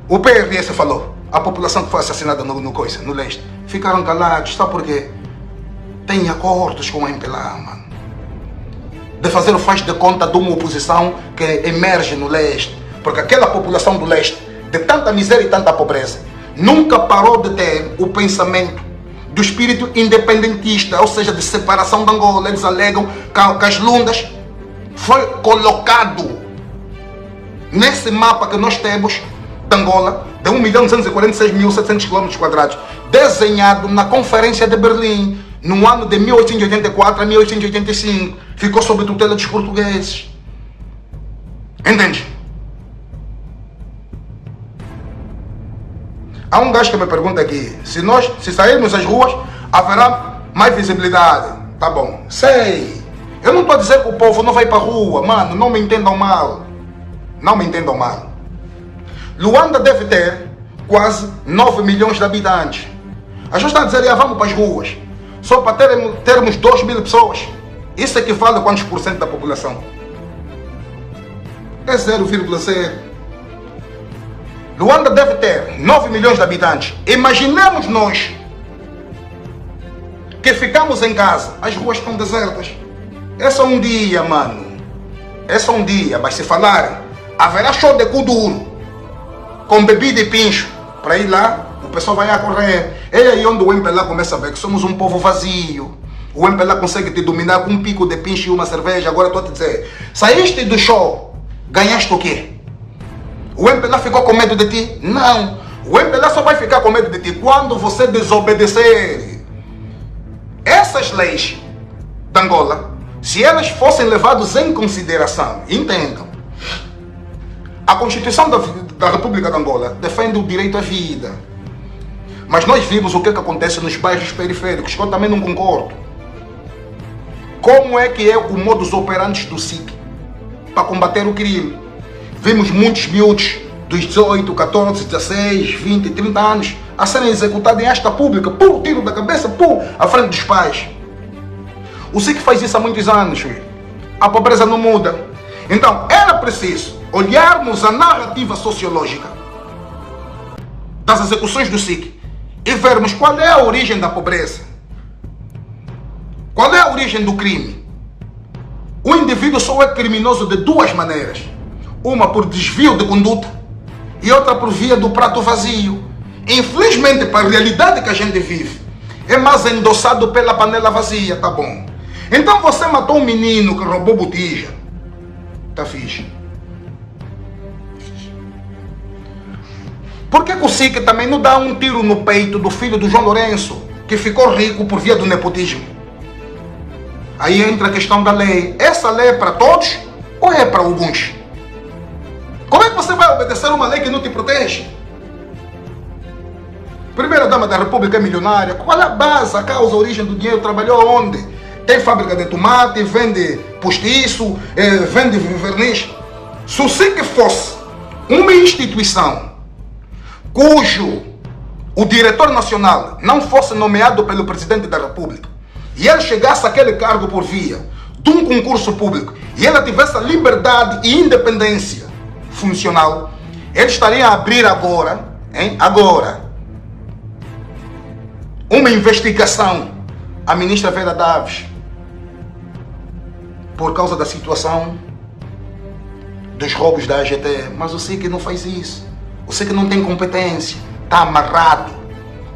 S1: o PRS falou? A população que foi assassinada no leste. Ficaram calados, sabe por quê? Tem acordos com a MPLA, mano. De fazer o faz de conta de uma oposição que emerge no leste. Porque aquela população do leste, de tanta miséria e tanta pobreza, nunca parou de ter o pensamento do espírito independentista, ou seja, de separação de Angola. Eles alegam que as Lundas foi colocado nesse mapa que nós temos de Angola, de 1.246.700 km², desenhado na Conferência de Berlim, no ano de 1884 a 1885, ficou sob tutela dos portugueses. Entende? Há um gajo que me pergunta aqui, se sairmos às ruas, haverá mais visibilidade. Tá bom, sei. Eu não estou a dizer que o povo não vai para a rua, mano, não me entendam mal. Não me entendam mal. Luanda deve ter quase 9 milhões de habitantes. As pessoas estão a dizer, vamos para as ruas. Só para termos 2.000 pessoas. Isso equivale a quantos por cento da população? É 0,0. Luanda deve ter 9 milhões de habitantes. Imaginemos nós que ficamos em casa. As ruas estão desertas. É só um dia, mano. É só um dia. Mas se falarem, haverá show de cu duro, com bebida e pincho. Para ir lá, o pessoal vai a correr. É aí onde o MPLA começa a ver que somos um povo vazio. O MPLA consegue te dominar com um pico de pincho e uma cerveja. Agora estou a te dizer, saíste do show, ganhaste o quê? O MPLA ficou com medo de ti? Não. O MPLA só vai ficar com medo de ti quando você desobedecer. Essas leis de Angola, se elas fossem levadas em consideração, entendam, a Constituição da República de Angola defende o direito à vida. Mas nós vimos o que acontece nos bairros periféricos, que eu também não concordo. Como é que é o modus operandi do SIC para combater o crime? Vimos muitos miúdos dos 18, 14, 16, 20, 30 anos a serem executados em asta pública, por tiro da cabeça, por à frente dos pais. O SIC faz isso há muitos anos. A pobreza não muda. Então, era preciso olharmos a narrativa sociológica das execuções do SIC e vermos qual é a origem da pobreza. Qual é a origem do crime? O indivíduo só é criminoso de duas maneiras. Uma por desvio de conduta e outra por via do prato vazio. Infelizmente, para a realidade que a gente vive, é mais endossado pela panela vazia, tá bom? Então você matou um menino que roubou botija. Tá fixe. Por que o SIC também não dá um tiro no peito do filho do João Lourenço, que ficou rico por via do nepotismo? Aí entra a questão da lei. Essa lei é para todos ou é para alguns? Como é que você vai obedecer uma lei que não te protege? Primeira dama da República é milionária. Qual é a base, a causa, a origem do dinheiro? Trabalhou onde? Tem fábrica de tomate, vende postiço, vende verniz. Se o SIC fosse uma instituição cujo o diretor nacional não fosse nomeado pelo presidente da República e ele chegasse àquele cargo por via de um concurso público e ele tivesse a liberdade e independência funcional, ele estaria a abrir agora, uma investigação à ministra Vera Daves por causa da situação dos roubos da AGT. Mas o SIC não faz isso. O SIC não tem competência. Está amarrado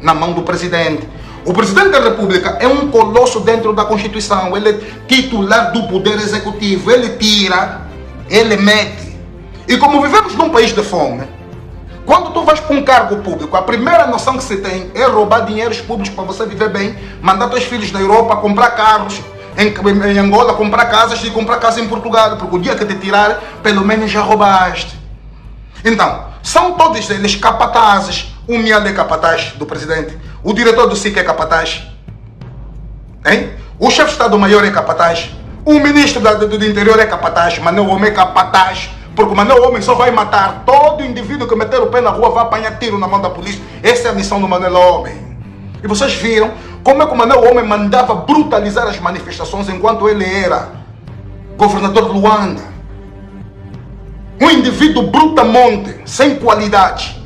S1: na mão do presidente. O presidente da República é um colosso dentro da Constituição. Ele é titular do Poder Executivo. Ele tira, ele mete. E como vivemos num país de fome, Quando tu vais para um cargo público, a primeira noção que se tem é roubar dinheiros públicos para você viver bem, mandar teus filhos na Europa comprar carros, em Angola comprar casas e comprar casa em Portugal, porque o dia que te tirar, pelo menos já roubaste. Então, são todos eles capatazes. O Miale é capataz do presidente, o diretor do SIC é capataz, hein? O chefe de Estado-Maior é capataz, o ministro do Interior é capataz, mas não o homem é capataz. Porque o Manuel Homem só vai matar todo indivíduo que meter o pé na rua, vai apanhar tiro na mão da polícia. Essa é a missão do Manuel Homem. E vocês viram como é que o Manuel Homem mandava brutalizar as manifestações enquanto ele era governador de Luanda. Um indivíduo brutamonte, sem qualidade.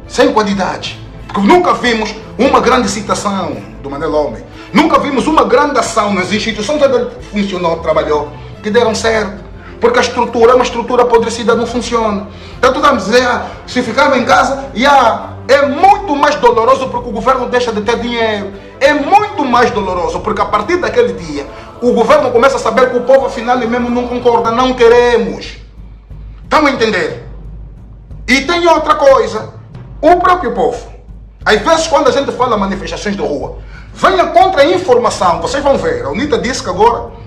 S1: Sem qualidade. Porque nunca vimos uma grande citação do Manuel Homem. Nunca vimos uma grande ação nas instituições onde ele funcionou, trabalhou, que deram certo. Porque a estrutura é uma estrutura apodrecida, não funciona. Então tu vamos dizer, se ficar em casa, é muito mais doloroso porque o governo deixa de ter dinheiro. É muito mais doloroso porque a partir daquele dia, o governo começa a saber que o povo afinal mesmo não concorda, não queremos. Estão a entender? E tem outra coisa, o próprio povo. Às vezes quando a gente fala manifestações de rua, venha contra a informação, vocês vão ver, a UNITA disse que agora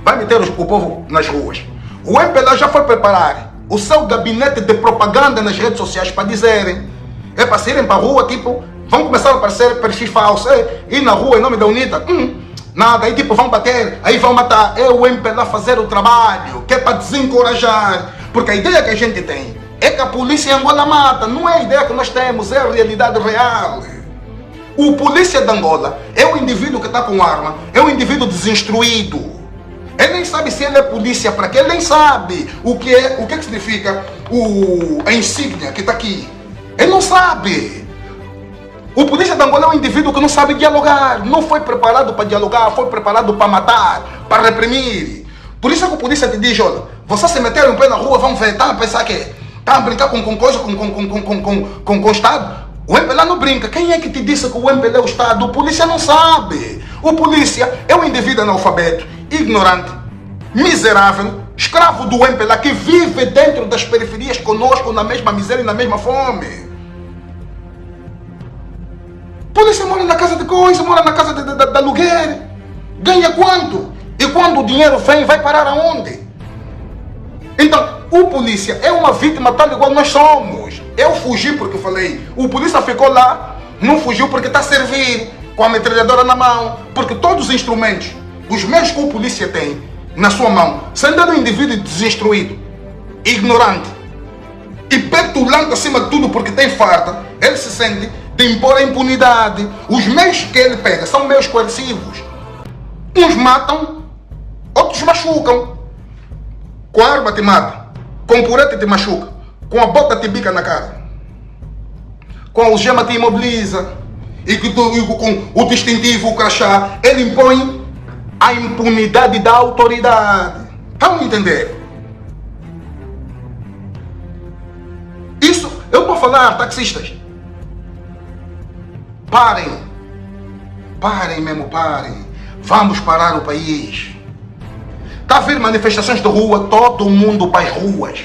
S1: vai meter o povo nas ruas. O MPLA já foi preparar o seu gabinete de propaganda nas redes sociais para dizerem, é para saírem para a rua, tipo, vão começar a aparecer perfis falsos, ir na rua em nome da UNITA, nada, aí tipo, vão bater, aí vão matar. É o MPLA fazer o trabalho, que é para desencorajar, porque a ideia que a gente tem é que a polícia em Angola mata, não é a ideia que nós temos, é a realidade real. O polícia de Angola é o indivíduo que está com arma, é o indivíduo desinstruído. Ele nem sabe se ele é polícia para quê, ele nem sabe o que significa a insígnia que está aqui. Ele não sabe. O polícia de Angola é um indivíduo que não sabe dialogar, não foi preparado para dialogar, foi preparado para matar, para reprimir. Por isso é que o polícia te diz, olha, você se meter um pé na rua, vão ver, tá a pensar que tá a brincar com coisa, com o Estado. O MPLA não brinca. Quem é que te disse que o MPLA é o Estado? O polícia não sabe. O polícia é um indivíduo analfabeto, ignorante, miserável, escravo do MPLA, que vive dentro das periferias conosco na mesma miséria e na mesma fome. Polícia mora na casa de coisa, mora na casa de aluguer. Ganha quanto? E quando o dinheiro vem, vai parar aonde? Então, o polícia é uma vítima tal igual nós somos. Eu fugi porque falei, o polícia ficou lá, não fugiu porque está a servir, com a metralhadora na mão, porque todos os instrumentos, os meios que o polícia tem na sua mão, sendo um indivíduo desinstruído, ignorante e petulante acima de tudo porque tem farta, ele se sente de impor a impunidade. Os meios que ele pega são meios coercivos. Uns matam, outros machucam. Com a arma te mata, com o purete te machuca, com a bota te bica na cara, com a algema te imobiliza, e com o distintivo, o crachá, ele impõe a impunidade da autoridade. Estão a entender? Isso, eu vou falar, taxistas. Parem. Parem mesmo, parem. Vamos parar o país. Está a haver manifestações de rua, todo mundo para as ruas.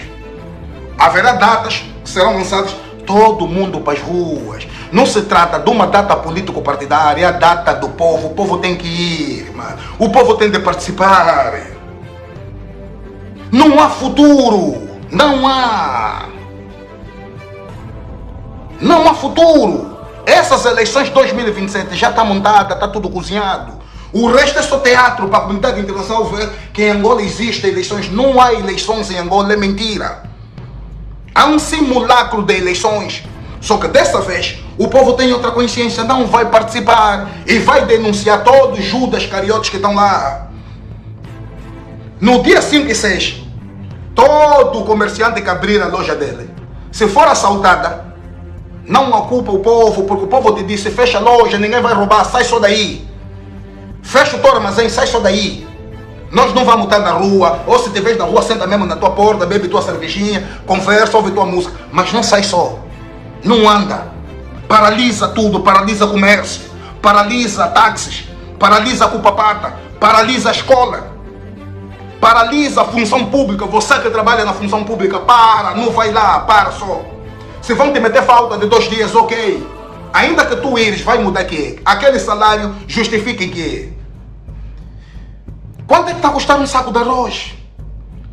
S1: Haverá datas que serão lançadas, todo mundo para as ruas. Não se trata de uma data político-partidária, é a data do povo. O povo tem que ir, mano. O povo tem de participar. Não há futuro. Não há. Não há futuro. Essas eleições de 2027 já está montada, está tudo cozinhado. O resto é só teatro para a comunidade internacional ver que em Angola existem eleições. Não há eleições em Angola, é mentira. Há um simulacro de eleições. Só que dessa vez o povo tem outra consciência, não vai participar e vai denunciar todos os Judas cariotes que estão lá. No dia 5 e 6, todo comerciante que abrir a loja dele, se for assaltada, não ocupa o povo, porque o povo te disse, fecha a loja, ninguém vai roubar, sai só daí. Fecha o teu armazém, sai só daí. Nós não vamos estar na rua, ou se te vês na rua, senta mesmo na tua porta, bebe tua cervejinha, conversa, ouve tua música, mas não sai só. Não anda. Paralisa tudo, paralisa comércio, paralisa táxis, paralisa a Cupapata, paralisa a escola, paralisa a função pública. Você que trabalha na função pública, para, não vai lá, para só. Se vão te meter falta de 2 dias, ok. Ainda que tu ires, vai mudar que aquele salário justifique que. Quanto é que está a custar um saco de arroz?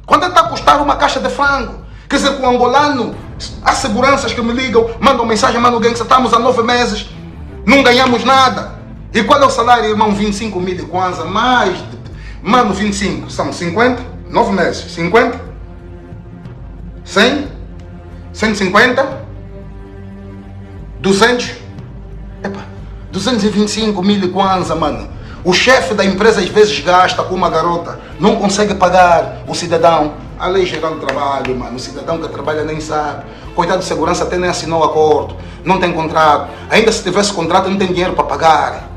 S1: Quanto é que está a custar uma caixa de frango? Quer dizer, com o angolano, há seguranças que me ligam, mandam mensagem, mano, gangsta, estamos há 9 meses, não ganhamos nada. E qual é o salário, irmão? 25 mil e kwanza, mais, mano, 25, são 50, 9 meses, 50, 100, 150, 200, epa, 225 mil e kwanza, mano. O chefe da empresa às vezes gasta com uma garota, não consegue pagar o cidadão. A lei geral do trabalho, mano, o cidadão que trabalha nem sabe. Coitado de segurança até nem assinou acordo, não tem contrato. Ainda se tivesse contrato não tem dinheiro para pagar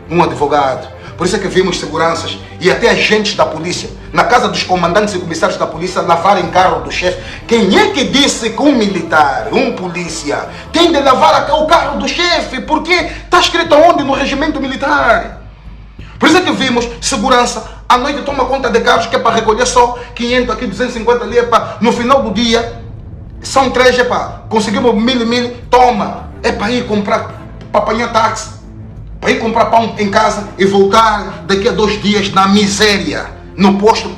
S1: um advogado. Por isso é que vimos seguranças e até agentes da polícia, na casa dos comandantes e comissários da polícia, lavarem carro do chefe. Quem é que disse que um militar, um polícia, tem de lavar o carro do chefe? Porque está escrito onde? No regimento militar. Por isso é que vimos segurança, à noite toma conta de carros que é para recolher só 500 aqui, 250 ali, no final do dia, são 3, conseguimos 1000, toma, é para ir comprar, para apanhar táxi, para ir comprar pão em casa e voltar daqui a 2 dias na miséria, no posto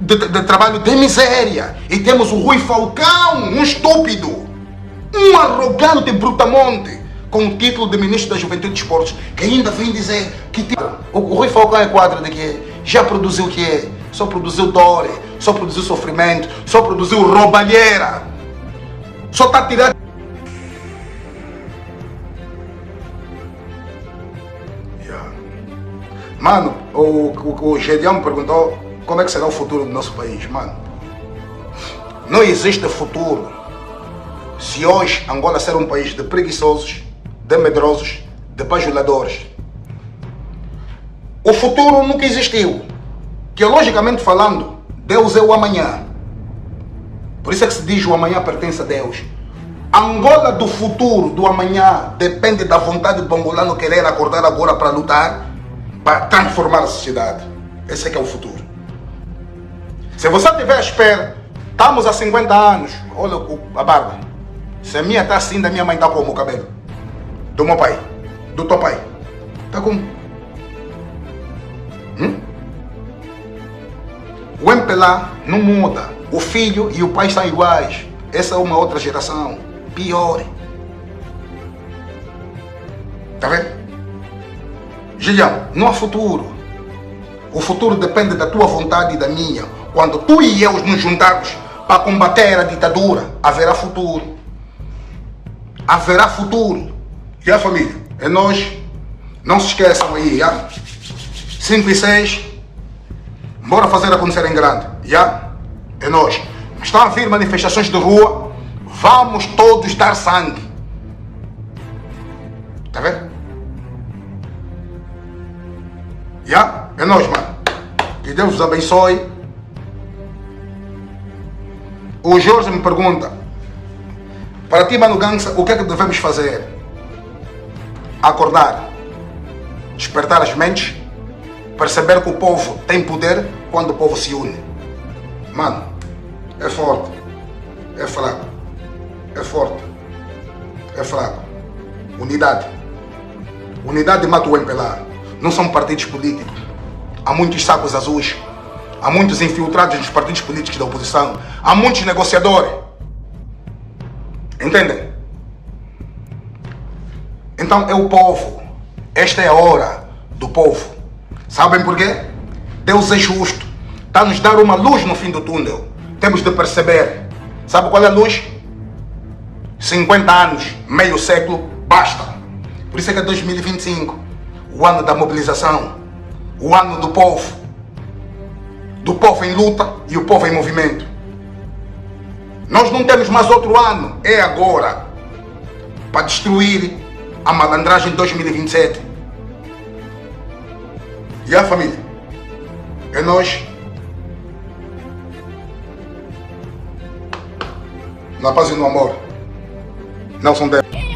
S1: de trabalho de miséria. E temos o Rui Falcão, um estúpido, um arrogante brutamonte, com o título de Ministro da Juventude e Desportos, que ainda vem dizer que o Rui Falcão é quadro de quê? Já produziu o quê? Só produziu dor, só produziu sofrimento, só produziu roubalheira, só está tirando. Mano, o Gedeão me perguntou como é que será o futuro do nosso país. Mano, não existe futuro se hoje Angola ser um país de preguiçosos, de medrosos, de bajuladores. O futuro nunca existiu. Teologicamente falando, Deus é o amanhã. Por isso é que se diz o amanhã pertence a Deus. A Angola do futuro, do amanhã, depende da vontade do angolano querer acordar agora para lutar, para transformar a sociedade. Esse é que é o futuro. Se você estiver à espera, estamos há 50 anos, olha a barba. Se a minha está assim, da minha mãe está como o cabelo? Do meu pai, do teu pai, está como? O MPLA não muda, o filho e o pai são iguais. Essa é uma outra geração, pior. Está vendo? Gilhão, não há futuro. O futuro depende da tua vontade e da minha. Quando tu e eu nos juntarmos para combater a ditadura, haverá futuro. Haverá futuro. E a família? É nós. Não se esqueçam aí, já? 5 e 6. Bora fazer acontecer em grande, já? É nós. Estão a vir manifestações de rua. Vamos todos dar sangue. Tá vendo? Já? É nós, mano. Que Deus os abençoe. O Jorge me pergunta: para ti, mano Gangsta, o que é que devemos fazer? Acordar, despertar as mentes, perceber que o povo tem poder quando o povo se une. Mano, é forte, é fraco, é forte, é fraco. Unidade. Unidade mata o MPLA. Não são partidos políticos. Há muitos sacos azuis, há muitos infiltrados nos partidos políticos da oposição, há muitos negociadores. Entendem? Então é o povo. Esta é a hora do povo. Sabem porquê? Deus é justo. Está a nos dar uma luz no fim do túnel. Temos de perceber. Sabe qual é a luz? 50 anos, meio século, basta. Por isso é que é 2025, o ano da mobilização, o ano do povo em luta e o povo em movimento. Nós não temos mais outro ano, é agora, para destruir a malandragem de 2027. E a família? É nós. Na paz e no amor. Nelson Débora.